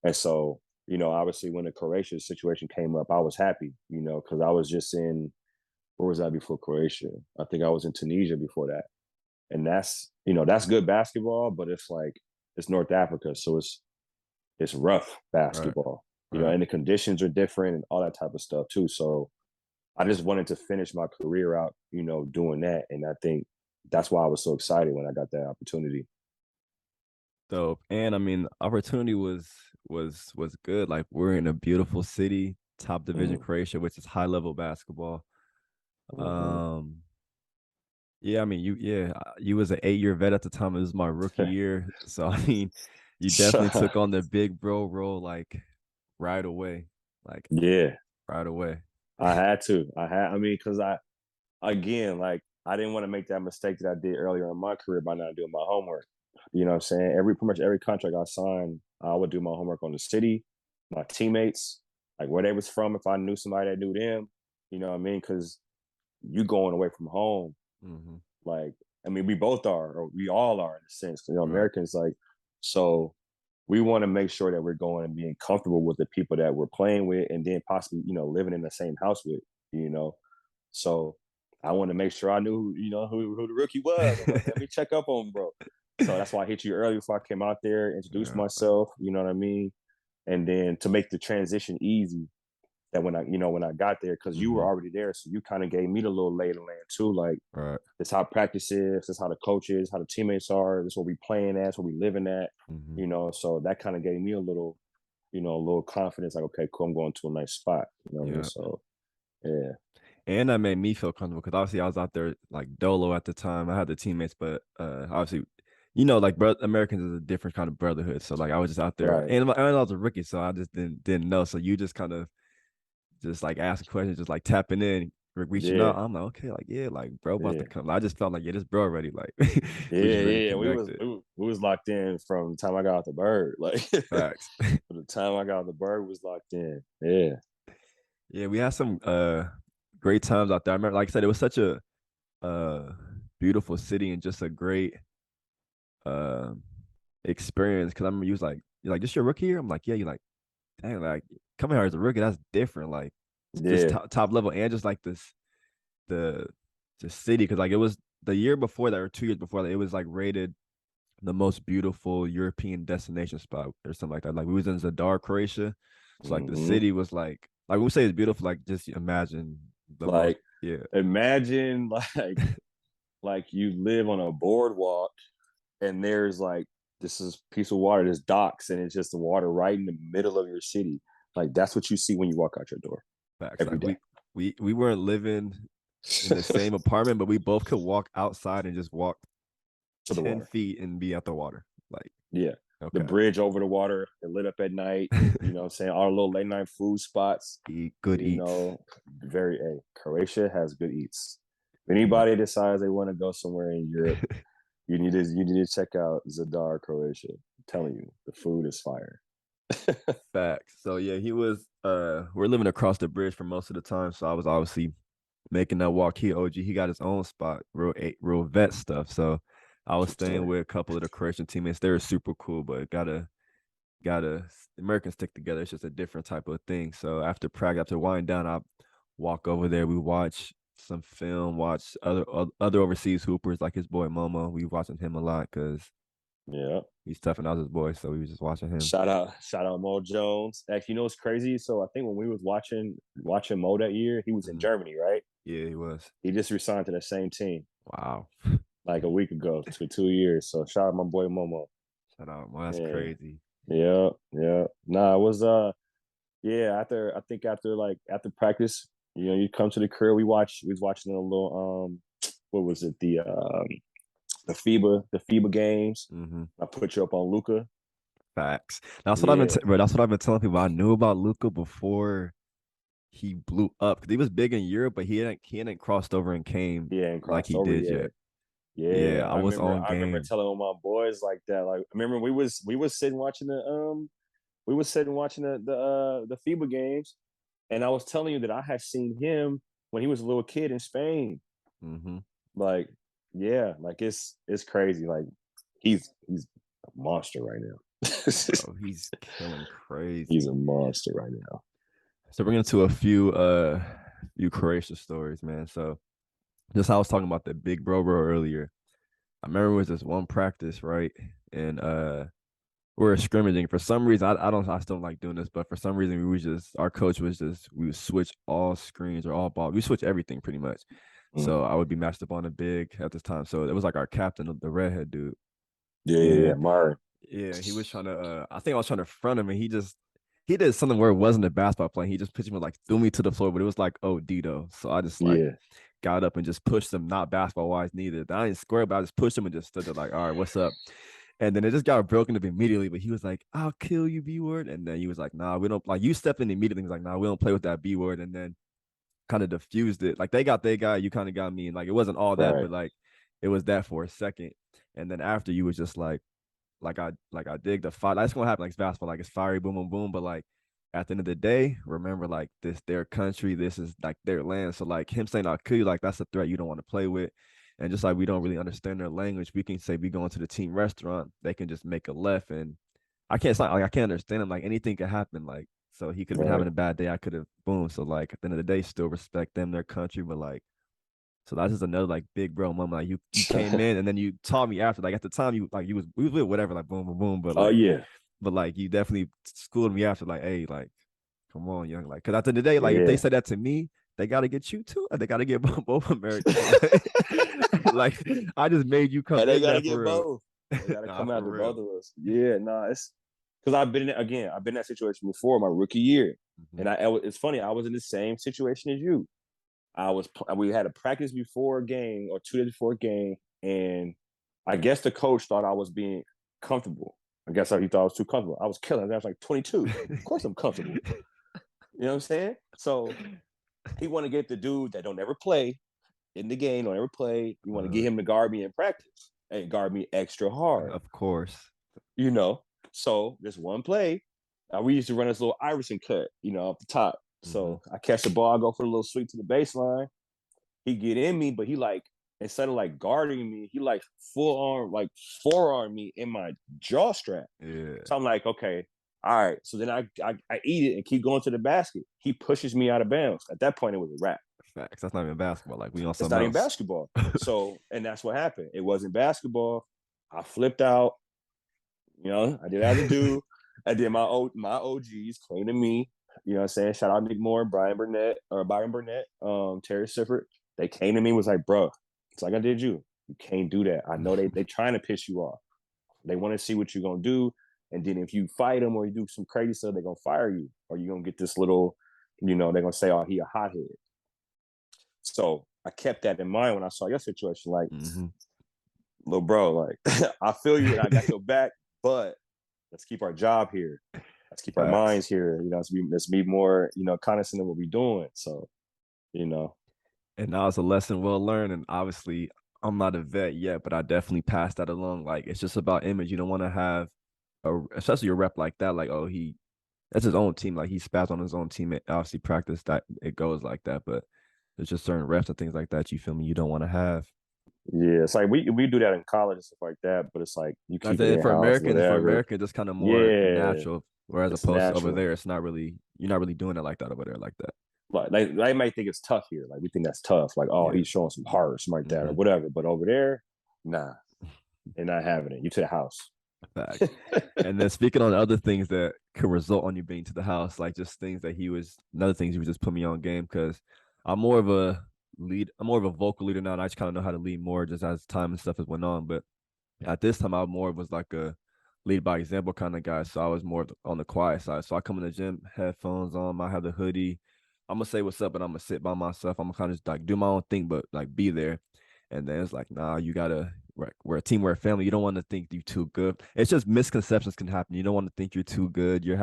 Speaker 2: And so, obviously when the Croatia situation came up, I was happy, because I was just in, where was I before Croatia? I think I was in Tunisia before that. And that's good basketball, but it's like, it's North Africa. So it's rough
Speaker 1: Right.
Speaker 2: basketball,
Speaker 1: Right.
Speaker 2: and the conditions are different and all that type of stuff too. So I just wanted to finish my career out, doing that. And I think that's why I was so excited when I got that opportunity.
Speaker 1: Dope. And I mean, opportunity was good. Like we're in a beautiful city, top division
Speaker 2: Mm,
Speaker 1: Croatia, which is high level basketball.
Speaker 2: mm-hmm.
Speaker 1: Um, yeah, I mean, you was an 8 year vet at the time. It was my rookie year, so I mean, you definitely took on the big bro role like right away, like
Speaker 2: Yeah,
Speaker 1: right away.
Speaker 2: I had to. I mean, because again, like, I didn't want to make that mistake that I did earlier in my career by not doing my homework. You know what I'm saying? Pretty much every contract I signed, I would do my homework on the city, my teammates, like where they was from, if I knew somebody that knew them, you know what I mean? Because you going away from home,
Speaker 1: Mm-hmm.
Speaker 2: like, I mean, we both are, or we all are in a sense,
Speaker 1: Right.
Speaker 2: Americans, like, so we want to make sure that we're going and being comfortable with the people that we're playing with and then possibly, living in the same house with, you know. So I want to make sure I knew, who the rookie was. I'm like, let me check up on him, bro. So that's why I hit you early before I came out there, introduced
Speaker 1: Yeah.
Speaker 2: myself, you know what I mean? And then to make the transition easy, that when I got there, because you were
Speaker 1: Mm-hmm.
Speaker 2: already there, so you kind of gave me the little lay of the land too. Like,
Speaker 1: Right.
Speaker 2: this how practice is, this how the coach is, how the teammates are, this what we playing at, this what we living at,
Speaker 1: Mm-hmm.
Speaker 2: So that kind of gave me a little confidence, like, okay, cool, I'm going to a nice spot. You know what I mean?
Speaker 1: Yeah.
Speaker 2: So yeah.
Speaker 1: And that made me feel comfortable because obviously I was out there like dolo at the time. I had the teammates, but obviously, like Americans is a different kind of brotherhood. So like I was just out there,
Speaker 2: Right.
Speaker 1: and I was a rookie, so I just didn't know. So you just kind of just like asking questions, just like tapping in, reaching
Speaker 2: Yeah.
Speaker 1: out. I'm like, okay, like yeah, like bro about to
Speaker 2: Yeah.
Speaker 1: come. I just felt like yeah, this bro already like we just
Speaker 2: Yeah,
Speaker 1: really
Speaker 2: yeah,
Speaker 1: connected.
Speaker 2: we was locked in from the time I got out the bird. Like,
Speaker 1: Facts.
Speaker 2: from the time I got out the bird, was locked in. Yeah.
Speaker 1: Yeah, we had some great times out there. I remember, like I said, it was such a uh beautiful city and just a great um experience. Cause I remember you was like, you're like, this your rookie year? I'm like, yeah. You're like, dang, like coming here as a rookie, that's different. Like just
Speaker 2: Yeah.
Speaker 1: top level and just like the the city. Cause like it was the year before that or 2 years before that, it was like rated the most beautiful European destination spot or something like that. Like we was in Zadar, Croatia. So like the
Speaker 2: Hmm.
Speaker 1: city was like when we say it's beautiful, like just imagine the most
Speaker 2: Like,
Speaker 1: yeah.
Speaker 2: imagine like you live on a boardwalk and there's like this is piece of water, there's docks, and it's just the water right in the middle of your city. Like, that's what you see when you walk out your door
Speaker 1: Facts.
Speaker 2: every
Speaker 1: Like
Speaker 2: day.
Speaker 1: we weren't living in the same apartment, but we both could walk outside and just walk
Speaker 2: To the
Speaker 1: 10
Speaker 2: water.
Speaker 1: feet and be at the water. Like,
Speaker 2: Yeah. The
Speaker 1: okay.
Speaker 2: bridge over the water, it lit up at night, you know what I'm saying? Our little late night food spots,
Speaker 1: Eat good
Speaker 2: you
Speaker 1: eats.
Speaker 2: know, Croatia has good eats. If anybody decides they want to go somewhere in Europe, you need to check out Zadar, Croatia. I'm telling you, the food is fire.
Speaker 1: Facts. So yeah, he was we're living across the bridge for most of the time. So I was obviously making that walk. He OG, he got his own spot, real vet stuff. So I was
Speaker 2: True
Speaker 1: staying
Speaker 2: story.
Speaker 1: with a couple of the Croatian teammates. They were super cool, but gotta Americans stick together. It's just a different type of thing. So after practice, after winding down, I walk over there. We watch some film, watch other overseas hoopers like his boy Momo. We watching him a lot because
Speaker 2: Yeah.
Speaker 1: he's toughing out his boy. So we was just watching him.
Speaker 2: Shout out Mo Jones. Actually, you know what's crazy? So I think when we was watching Mo that year, he was in Germany, right?
Speaker 1: Yeah, he was.
Speaker 2: He just resigned to the same team
Speaker 1: Wow.
Speaker 2: like a week ago for 2 years. So shout out my boy Momo.
Speaker 1: Shout out. Well, that's
Speaker 2: Yeah.
Speaker 1: crazy.
Speaker 2: Yeah, yeah. Nah, it was yeah, after practice, you come to the crib, we was watching a little what was it, the FIBA games.
Speaker 1: Mm-hmm.
Speaker 2: I put you up on Luca.
Speaker 1: Facts. That's what
Speaker 2: Yeah.
Speaker 1: bro. That's what I've been telling people. I knew about Luca before he blew up because he was big in Europe, but he hadn't crossed over and came
Speaker 2: Yeah, and
Speaker 1: like
Speaker 2: crossed
Speaker 1: he
Speaker 2: over
Speaker 1: did
Speaker 2: yet.
Speaker 1: yet.
Speaker 2: Yeah.
Speaker 1: Yeah, I was on
Speaker 2: I remember
Speaker 1: game.
Speaker 2: telling my boys like that. Like I remember we was sitting watching the FIBA games, and I was telling you that I had seen him when he was a little kid in Spain.
Speaker 1: Mm-hmm.
Speaker 2: Like, yeah, like it's crazy. Like he's a monster right now.
Speaker 1: Bro, he's killing
Speaker 2: He's
Speaker 1: crazy.
Speaker 2: a monster right now.
Speaker 1: So we're going to a few Croatia stories, man. So just how I was talking about the big bro earlier. I remember it was this one practice, right? And we were scrimmaging. For some reason, I still don't like doing this, but for some reason our coach was just we would switch all screens or all ball. We switch everything pretty much.
Speaker 2: Mm.
Speaker 1: So I would be matched up on a big at this time. So it was like our captain, the redhead dude.
Speaker 2: Yeah,
Speaker 1: And
Speaker 2: Mari.
Speaker 1: yeah, he was trying to I think I was trying to front him and he did something where it wasn't a basketball play. He just pitched me like threw me to the floor, but it was like Dito. So I just like
Speaker 2: Yeah.
Speaker 1: got up and just pushed him, not basketball wise neither. I didn't square, but I just pushed him and just stood there like, all right, what's up? And then it just got broken up immediately. But he was like, I'll kill you, B word. And then he was like, nah, we don't like you stepped in immediately. He was like, nah, we don't play with that B word. And then kind of diffused it. Like they got their guy, you kind of got me. And like it wasn't all that,
Speaker 2: Right.
Speaker 1: but like it was that for a second. And then after you was just like I dig the fight. That's gonna happen like it's basketball, like it's fiery, boom, boom, boom. But like at the end of the day, remember like this their country, this is like their land. So like him saying I'll kill you, like that's a threat you don't want to play with. And just like we don't really understand their language, we can say we go into the team restaurant, they can just make a left. And I can't it's not like I can't understand him. Like anything could happen. Like so he could have been
Speaker 2: Right.
Speaker 1: having a bad day. I could have boom. So like at the end of the day, still respect them, their country, but like so that's just another like big bro moment. Like you came in and then you taught me after. Like at the time you like you was we was with whatever, like boom, boom, boom.
Speaker 2: Oh yeah.
Speaker 1: But like you definitely schooled me after, like, hey, like, come on, young. Like, cause at the end of the day, like if they
Speaker 2: Yeah.
Speaker 1: said that to me, they gotta get you too. They gotta get both Americans. Like I just made you come
Speaker 2: And they
Speaker 1: in
Speaker 2: gotta
Speaker 1: there
Speaker 2: get
Speaker 1: for real.
Speaker 2: both. They gotta
Speaker 1: Nah,
Speaker 2: come
Speaker 1: for
Speaker 2: after both
Speaker 1: real.
Speaker 2: of us. Yeah, nah, it's because I've been in that situation before my rookie year.
Speaker 1: Mm-hmm.
Speaker 2: And it's funny, I was in the same situation as you. We had a practice before a game or 2 days before a game, and I guess the coach thought I was being comfortable. I guess he thought I was too comfortable. I was killing. I was like 22. Of course I'm comfortable. You know what I'm saying? So he want to get the dude that don't ever play in the game, don't ever play. You want to get him to guard me in practice and guard me extra hard.
Speaker 1: Of course.
Speaker 2: You know. So this one play, we used to run this little Iverson cut, off the top.
Speaker 1: Mm-hmm.
Speaker 2: So I catch the ball, I go for a little sweep to the baseline. He get in me, but he like instead of like guarding me, he like full arm, like forearm me in my jaw strap.
Speaker 1: Yeah.
Speaker 2: So I'm like, okay, all right. So then I eat it and keep going to the basket. He pushes me out of bounds. At that point, it was a wrap.
Speaker 1: Facts. That's not even basketball. Like we on
Speaker 2: It's
Speaker 1: something
Speaker 2: not even
Speaker 1: else.
Speaker 2: basketball. So, and that's what happened. It wasn't basketball. I flipped out. I did as a dude. I did my OGs came to me. You know what I'm saying? Shout out Nick Moore, Byron Burnett, Terry Sifford. They came to me was like, bro, it's like I did you. You can't do that. I know they trying to piss you off. They want to see what you're gonna do. And then if you fight them or you do some crazy stuff, they're gonna fire you. Or you're gonna get this little, they're gonna say, oh, he a hothead. So I kept that in mind when I saw your situation. Like,
Speaker 1: Mm-hmm.
Speaker 2: little bro, like I feel you and I got your back, but let's keep our job here. Let's keep our
Speaker 1: Facts.
Speaker 2: minds here. Let's be more, cognizant of what we're doing. So you know.
Speaker 1: And now it's a lesson well learned. And obviously, I'm not a vet yet, but I definitely passed that along. Like, it's just about image. You don't want to have, especially a rep like that. Like, oh, that's his own team. Like, he spazzed on his own team. Obviously, practice that it goes like that. But there's just certain reps and things like that you feel me you don't want to have.
Speaker 2: Yeah, it's like we do that in college and stuff like that, but it's like you
Speaker 1: I
Speaker 2: keep it
Speaker 1: said
Speaker 2: in house,
Speaker 1: For
Speaker 2: whatever.
Speaker 1: American, just kind of more
Speaker 2: Yeah,
Speaker 1: natural. Whereas
Speaker 2: it's
Speaker 1: opposed to over
Speaker 2: natural.
Speaker 1: there, it's not really you're not really doing it like that over there like that.
Speaker 2: Like they might think it's tough here. Like we think that's tough. Like, oh,
Speaker 1: Yeah.
Speaker 2: he's showing some heart or something like that or whatever. But over there, nah, they're not having it. You to the house.
Speaker 1: Facts. And then speaking on other things that could result on you being to the house, like just things that another things he was just put me on game because I'm more of a I'm more of a vocal leader now, and I just kind of know how to lead more just as time and stuff has went on. But at this time, I more was like a lead by example kind of guy. So I was more on the quiet side. So I come in the gym, headphones on, I have the hoodie. I'm gonna say what's up, and I'm gonna sit by myself. I'm gonna kind of just like do my own thing, but like be there. And then it's like, nah, you gotta. We're a team, we're a family. You don't want to think you're too good. It's just misconceptions can happen. You don't want to think you're too good. You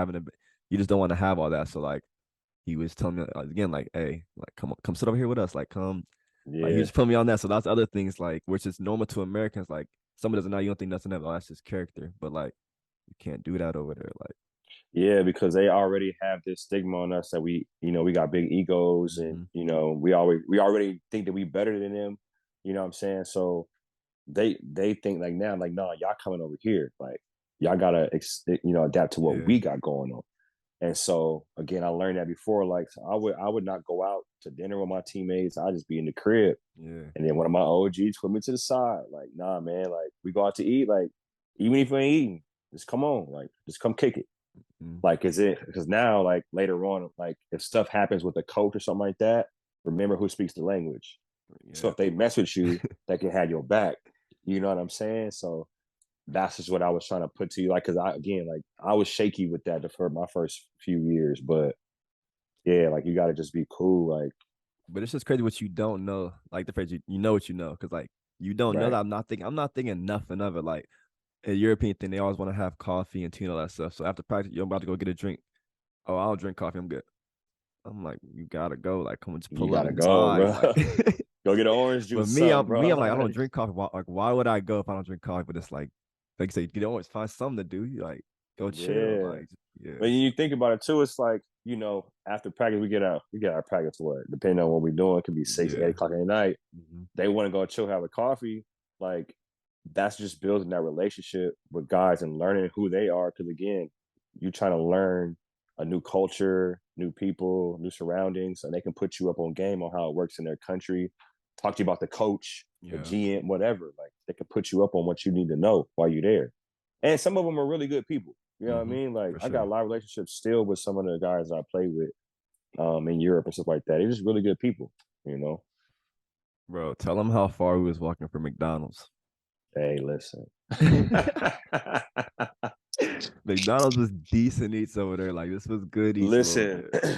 Speaker 1: just don't want to have all that. So like, he was telling me again, like, hey, like, come sit over here with us. Like, come, like, he
Speaker 2: Yeah,
Speaker 1: was putting me on that. So that's other things, like, which is normal to Americans. Like, someone doesn't know, you don't think nothing of, oh, that's his character. But like, you can't do that over there. Like,
Speaker 2: yeah, because they already have this stigma on us that we got big egos and
Speaker 1: mm-hmm.
Speaker 2: we already think that we better than them. You know what I'm saying? So they think like now, like, no, y'all coming over here. Like y'all gotta adapt to what
Speaker 1: Yeah,
Speaker 2: we got going on. And so again, I learned that before. Like so I would not go out to dinner with my teammates. I just be in the crib.
Speaker 1: yeah,
Speaker 2: And then one of my OGs put me to the side. Like, nah, man, like we go out to eat. Like, even if we ain't eating, just come on. Like, just come kick it.
Speaker 1: mm-hmm.
Speaker 2: Like, is it because now, like later on, like if stuff happens with a coach or something like that, remember who speaks the language. So
Speaker 1: Yeah.
Speaker 2: if they mess with you, they can have your back. You know what I'm saying? So that's just what I was trying to put to you. Like, cause I was shaky with that for my first few years, but yeah, like you got to just be cool. Like,
Speaker 1: But it's just crazy what you don't know. Like the phrase, you know what you know, because like you don't know that.
Speaker 2: right.
Speaker 1: I'm not thinking nothing of it. Like a European thing, they always want to have coffee and tea and all that stuff. So after practice, you're about to go get a drink. Oh, I'll drink coffee. I'm good. I'm like, you gotta go. Like, come on, just
Speaker 2: You
Speaker 1: pull up.
Speaker 2: gotta go,
Speaker 1: Why?
Speaker 2: bro.
Speaker 1: Like,
Speaker 2: Go get an orange
Speaker 1: but
Speaker 2: juice, or something,
Speaker 1: I'm like, I
Speaker 2: bro.
Speaker 1: don't drink coffee. Why would I go if I don't drink coffee? But it's like you say, you can always find something to do. You like, go chill.
Speaker 2: Yeah.
Speaker 1: Like, yeah,
Speaker 2: When you think about it too, it's like, after practice, we get our practice what? Depending on what we're doing, it could be 6, 8
Speaker 1: yeah,
Speaker 2: o'clock at night.
Speaker 1: mm-hmm.
Speaker 2: They want to go chill, have a coffee. Like that's just building that relationship with guys and learning who they are. Cause again, you're trying to learn a new culture, new people, new surroundings, and they can put you up on game on how it works in their country, talk to you about the coach, the
Speaker 1: Yeah,
Speaker 2: GM, whatever. Like they can put you up on what you need to know while you're there. And some of them are really good people. You know what I
Speaker 1: mm-hmm.
Speaker 2: mean? Like
Speaker 1: For
Speaker 2: I got a
Speaker 1: sure,
Speaker 2: lot of relationships still with some of the guys I play with in Europe and stuff like that. They're just really good people, you know.
Speaker 1: bro. Tell them how far we was walking from McDonald's.
Speaker 2: Hey, listen.
Speaker 1: McDonald's was decent eats over there. Like this was good eats a little
Speaker 2: Listen,
Speaker 1: bit.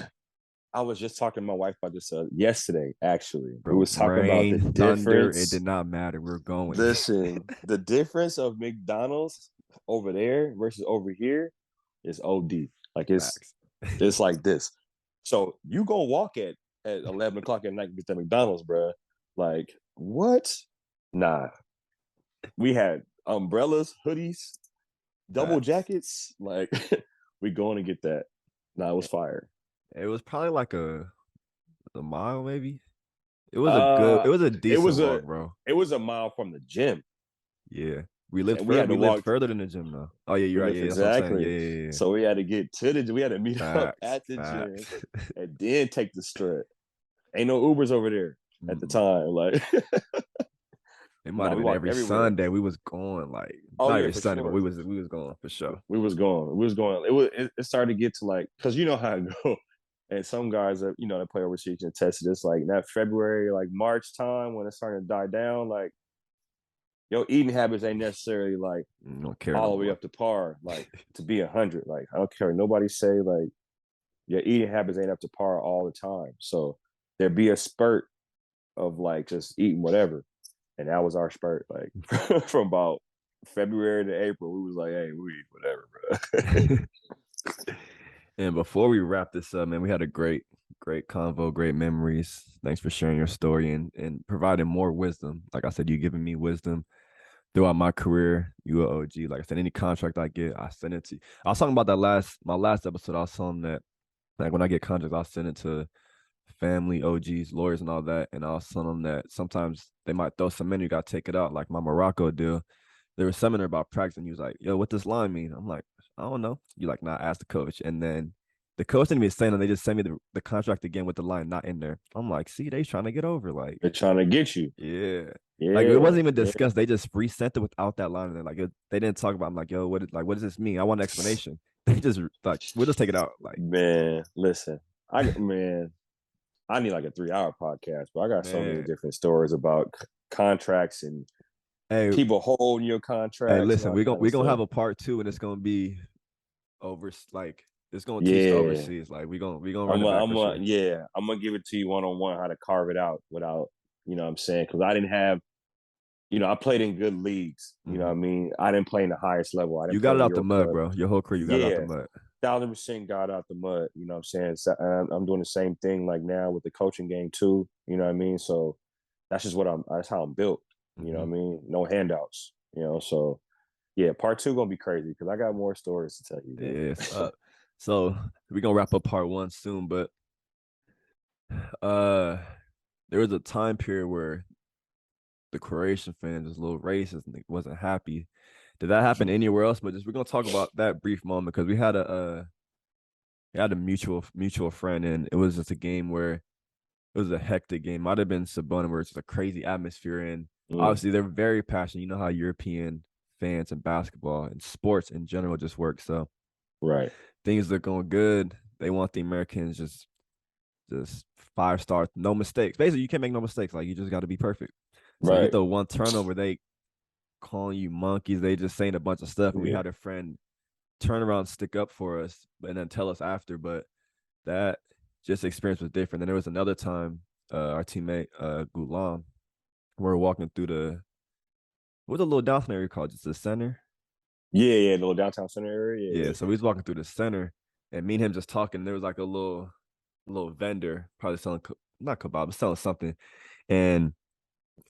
Speaker 2: I was just talking to my wife about this yesterday, actually. We
Speaker 1: Bro,
Speaker 2: was talking about the
Speaker 1: rain, thunder, it did
Speaker 2: difference.
Speaker 1: not matter. We're going.
Speaker 2: Listen, the difference of McDonald's over there versus over here is OD. Like
Speaker 1: Facts.
Speaker 2: it's like this. So you go walk at 11 o'clock at night and get the McDonald's, bro. Like what? Nah, we had umbrellas, hoodies, double
Speaker 1: Facts.
Speaker 2: jackets. Like we going to get that. Nah, it was fire.
Speaker 1: It was probably like a mile, maybe.
Speaker 2: Uh,
Speaker 1: It was a
Speaker 2: it
Speaker 1: decent
Speaker 2: was
Speaker 1: walk,
Speaker 2: a
Speaker 1: bro.
Speaker 2: it was a mile from the gym,
Speaker 1: Yeah.
Speaker 2: and we had to
Speaker 1: We lived
Speaker 2: walk.
Speaker 1: further than the gym now. Oh yeah,
Speaker 2: We
Speaker 1: you're right.
Speaker 2: lived
Speaker 1: Yeah, that's what I'm saying. Yeah,
Speaker 2: exactly.
Speaker 1: yeah, yeah.
Speaker 2: So we had to get to the. We had to meet up
Speaker 1: Facts.
Speaker 2: at the gym,
Speaker 1: Facts.
Speaker 2: and then take the strut. Ain't no Ubers over there at the time. Like,
Speaker 1: It might
Speaker 2: no,
Speaker 1: have
Speaker 2: we
Speaker 1: been
Speaker 2: walked
Speaker 1: every
Speaker 2: everywhere.
Speaker 1: Sunday we was going, like
Speaker 2: Oh
Speaker 1: not
Speaker 2: yeah,
Speaker 1: every
Speaker 2: for
Speaker 1: Sunday, but
Speaker 2: sure.
Speaker 1: we was going for sure.
Speaker 2: We was going. We was going. It started to get to like because you know how it go. And some guys that that play overseas and tested this like that February, like March time when it's starting to die down, like your eating habits ain't necessarily like
Speaker 1: Don't care no
Speaker 2: all the way
Speaker 1: more.
Speaker 2: up to par, like to be 100. Like I don't care. Nobody say like your eating habits ain't up to par all the time. So there be a spurt of like just eating whatever. And that was our spurt. Like from about February to April, we was like, hey, we eat whatever, bro.
Speaker 1: And before we wrap this up, man, we had a great Great convo, great memories. Thanks for sharing your story and providing more wisdom. Like I said, you giving me wisdom throughout my career. You a OG. Like I said, any contract I get, I send it to you. I was talking about that my last episode. I was telling that like when I get contracts, I'll send it to family, OGs, lawyers, and all that. And I'll tell them that sometimes they might throw some in, you gotta take it out. Like my Morocco deal. There was something about practice, and he was like, "Yo, what this line mean?" I'm like, "I don't know." You like, "Nah, ask the coach." And then the coach didn't even say and they just sent me the contract again with the line not in there. I'm like, "See, they trying to get over." Like,
Speaker 2: They're trying to get you.
Speaker 1: yeah. Like it
Speaker 2: Yeah,
Speaker 1: wasn't even
Speaker 2: yeah.
Speaker 1: discussed. They just resent it without that line in there. Like they didn't talk about. I'm like, "Yo, what does this mean? I want an explanation." They just like, we'll just take it out. Like,
Speaker 2: Man, listen, I need like a 3 hour podcast, but I got so many
Speaker 1: man,
Speaker 2: different stories about contracts and
Speaker 1: hey,
Speaker 2: people holding your
Speaker 1: hey,
Speaker 2: contracts and
Speaker 1: listen,
Speaker 2: all kind of
Speaker 1: we gonna have
Speaker 2: stuff.
Speaker 1: a part two, and it's gonna be over. Like, it's gonna teach the
Speaker 2: Yeah,
Speaker 1: overseas. Like, we gonna run it back for sure.
Speaker 2: I'm gonna give it to you one on one how to carve it out without, you know what I'm saying? Because I didn't have, I played in good leagues. You know what
Speaker 1: Hmm.
Speaker 2: I mean? I didn't play in the highest level. I
Speaker 1: You
Speaker 2: didn't
Speaker 1: got
Speaker 2: play
Speaker 1: it
Speaker 2: in
Speaker 1: out the
Speaker 2: your
Speaker 1: mud,
Speaker 2: club.
Speaker 1: bro. Your whole career, you got it out the
Speaker 2: Yeah,
Speaker 1: mud.
Speaker 2: 1000% got out the mud. You know what I'm saying? So, I'm doing the same thing like now with the coaching game too. You know what I mean? So that's just that's how I'm built. You know what I
Speaker 1: Hmm.
Speaker 2: mean? No handouts. So yeah, part two gonna be crazy because I got more stories to tell you, man.
Speaker 1: Yes. So we're gonna wrap up part one soon, but uh, there was a time period where the Croatian fans was a little racist and they wasn't happy. Did that happen anywhere else? But just we're gonna talk about that brief moment because we had a mutual friend, and it was just a game where it was a hectic game. Might have been Sabona where it's just a crazy atmosphere, and
Speaker 2: Mm,
Speaker 1: obviously they're very passionate. You know how European fans and basketball and sports in general just work. So
Speaker 2: right,
Speaker 1: things are going good. They want the Americans just 5 stars, no mistakes. Basically, you can't make no mistakes. Like you just got to be perfect. So you
Speaker 2: right.
Speaker 1: throw one turnover, they calling you monkeys. They just saying a bunch of stuff, and we
Speaker 2: Yeah,
Speaker 1: had a friend turn around, stick up for us, and then tell us after. But that just experience was different. And there was another time, our teammate Gulam, we were walking through what's the little downtown area called? Just the center.
Speaker 2: yeah. The little downtown center area.
Speaker 1: Yeah,
Speaker 2: Yeah,
Speaker 1: so we was walking through the center, and me and him just talking. There was like a little vendor, probably selling not kebab, but selling something, and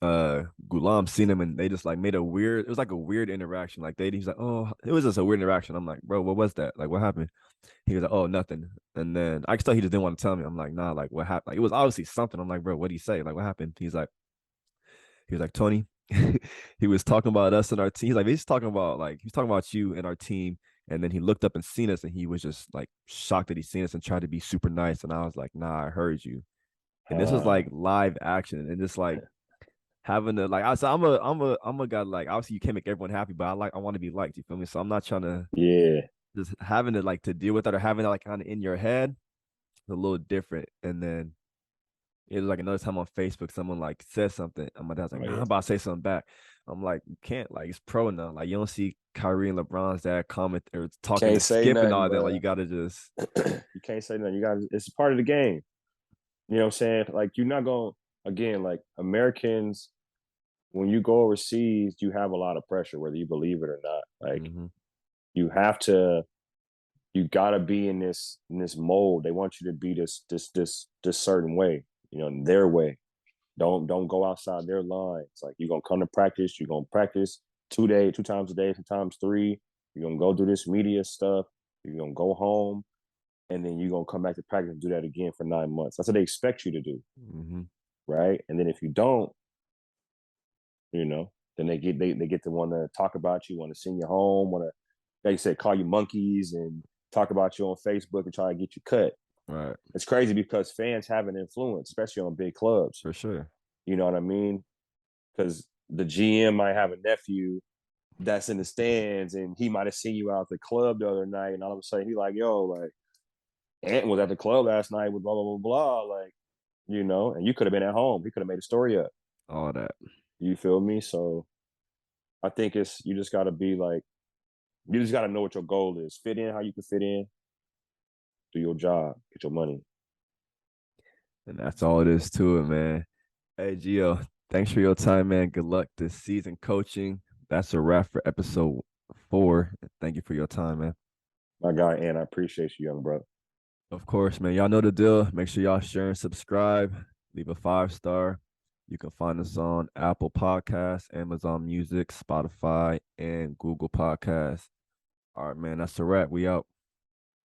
Speaker 1: Gulam seen him, and they just like made a weird. It was like a weird interaction. Like he's like, oh, it was just a weird interaction. I'm like, bro, what was that? Like, what happened? He was like, oh, nothing. And then I could tell he just didn't want to tell me. I'm like, nah, like what happened? Like it was obviously something. I'm like, bro, what did he say? Like, what happened? He was like, Tony. He was talking about us and our team. He's talking about you and our team. And then he looked up and seen us, and he was just like shocked that he seen us and tried to be super nice. And I was like, nah, I heard you. And this was
Speaker 2: uh,
Speaker 1: like live action, and just like having to like I said, I'm a guy like obviously you can't make everyone happy, but I want to be liked. You feel me? So I'm not trying to
Speaker 2: yeah.
Speaker 1: just having to like to deal with that or having that like kind of in your head a little different. And then it was like another time on Facebook, someone like said something, and my dad's like,
Speaker 2: Oh
Speaker 1: "Nah, I'm
Speaker 2: yeah.
Speaker 1: about to say something back." I'm like, "You can't like it's pro now. Like you don't see Kyrie and LeBron's dad comment or talking to
Speaker 2: Can't say
Speaker 1: Skip and
Speaker 2: nothing,
Speaker 1: all that. Like you
Speaker 2: bro.
Speaker 1: gotta just
Speaker 2: You can't say nothing. You got it's part of the game. You know what I'm saying? Like you're not going again, like Americans, when you go overseas, you have a lot of pressure, whether you believe it or not. Like
Speaker 1: mm-hmm,
Speaker 2: you have to you gotta be in this mold. They want you to be this certain way, their way. Don't go outside their lines. Like you're gonna come to practice, you're gonna practice 2 times a day, sometimes three. You're gonna go do this media stuff, you're gonna go home, and then you're gonna come back to practice and do that again for 9 months. That's what they expect you to do,
Speaker 1: mm-hmm.
Speaker 2: right? And then if you don't, then they get to want to talk about you, want to send you home, want to, like you said, call you monkeys and talk about you on Facebook and try to get you cut.
Speaker 1: Right,
Speaker 2: It's crazy because fans have an influence, especially on big clubs.
Speaker 1: for sure.
Speaker 2: You know what I mean? Because the GM might have a nephew that's in the stands and he might have seen you out at the club the other night, and all of a sudden he's like, yo, like Ant was at the club last night with blah blah blah blah, like, and you could have been at home. He could have made a story up.
Speaker 1: All that.
Speaker 2: You feel me? So I think you just gotta be like, you just gotta know what your goal is. Fit in how you can fit in, do your job, get your money.
Speaker 1: And that's all it is to it, man. Hey Gio, thanks for your time, man. Good luck this season coaching. That's a wrap for episode 4. Thank you for your time, man.
Speaker 2: My guy, and I appreciate you, young brother.
Speaker 1: Of course, man. Y'all know the deal. Make sure y'all share and subscribe. Leave a 5 star. You can find us on Apple Podcasts, Amazon Music, Spotify, and Google Podcasts. All right, man. That's a wrap. We out.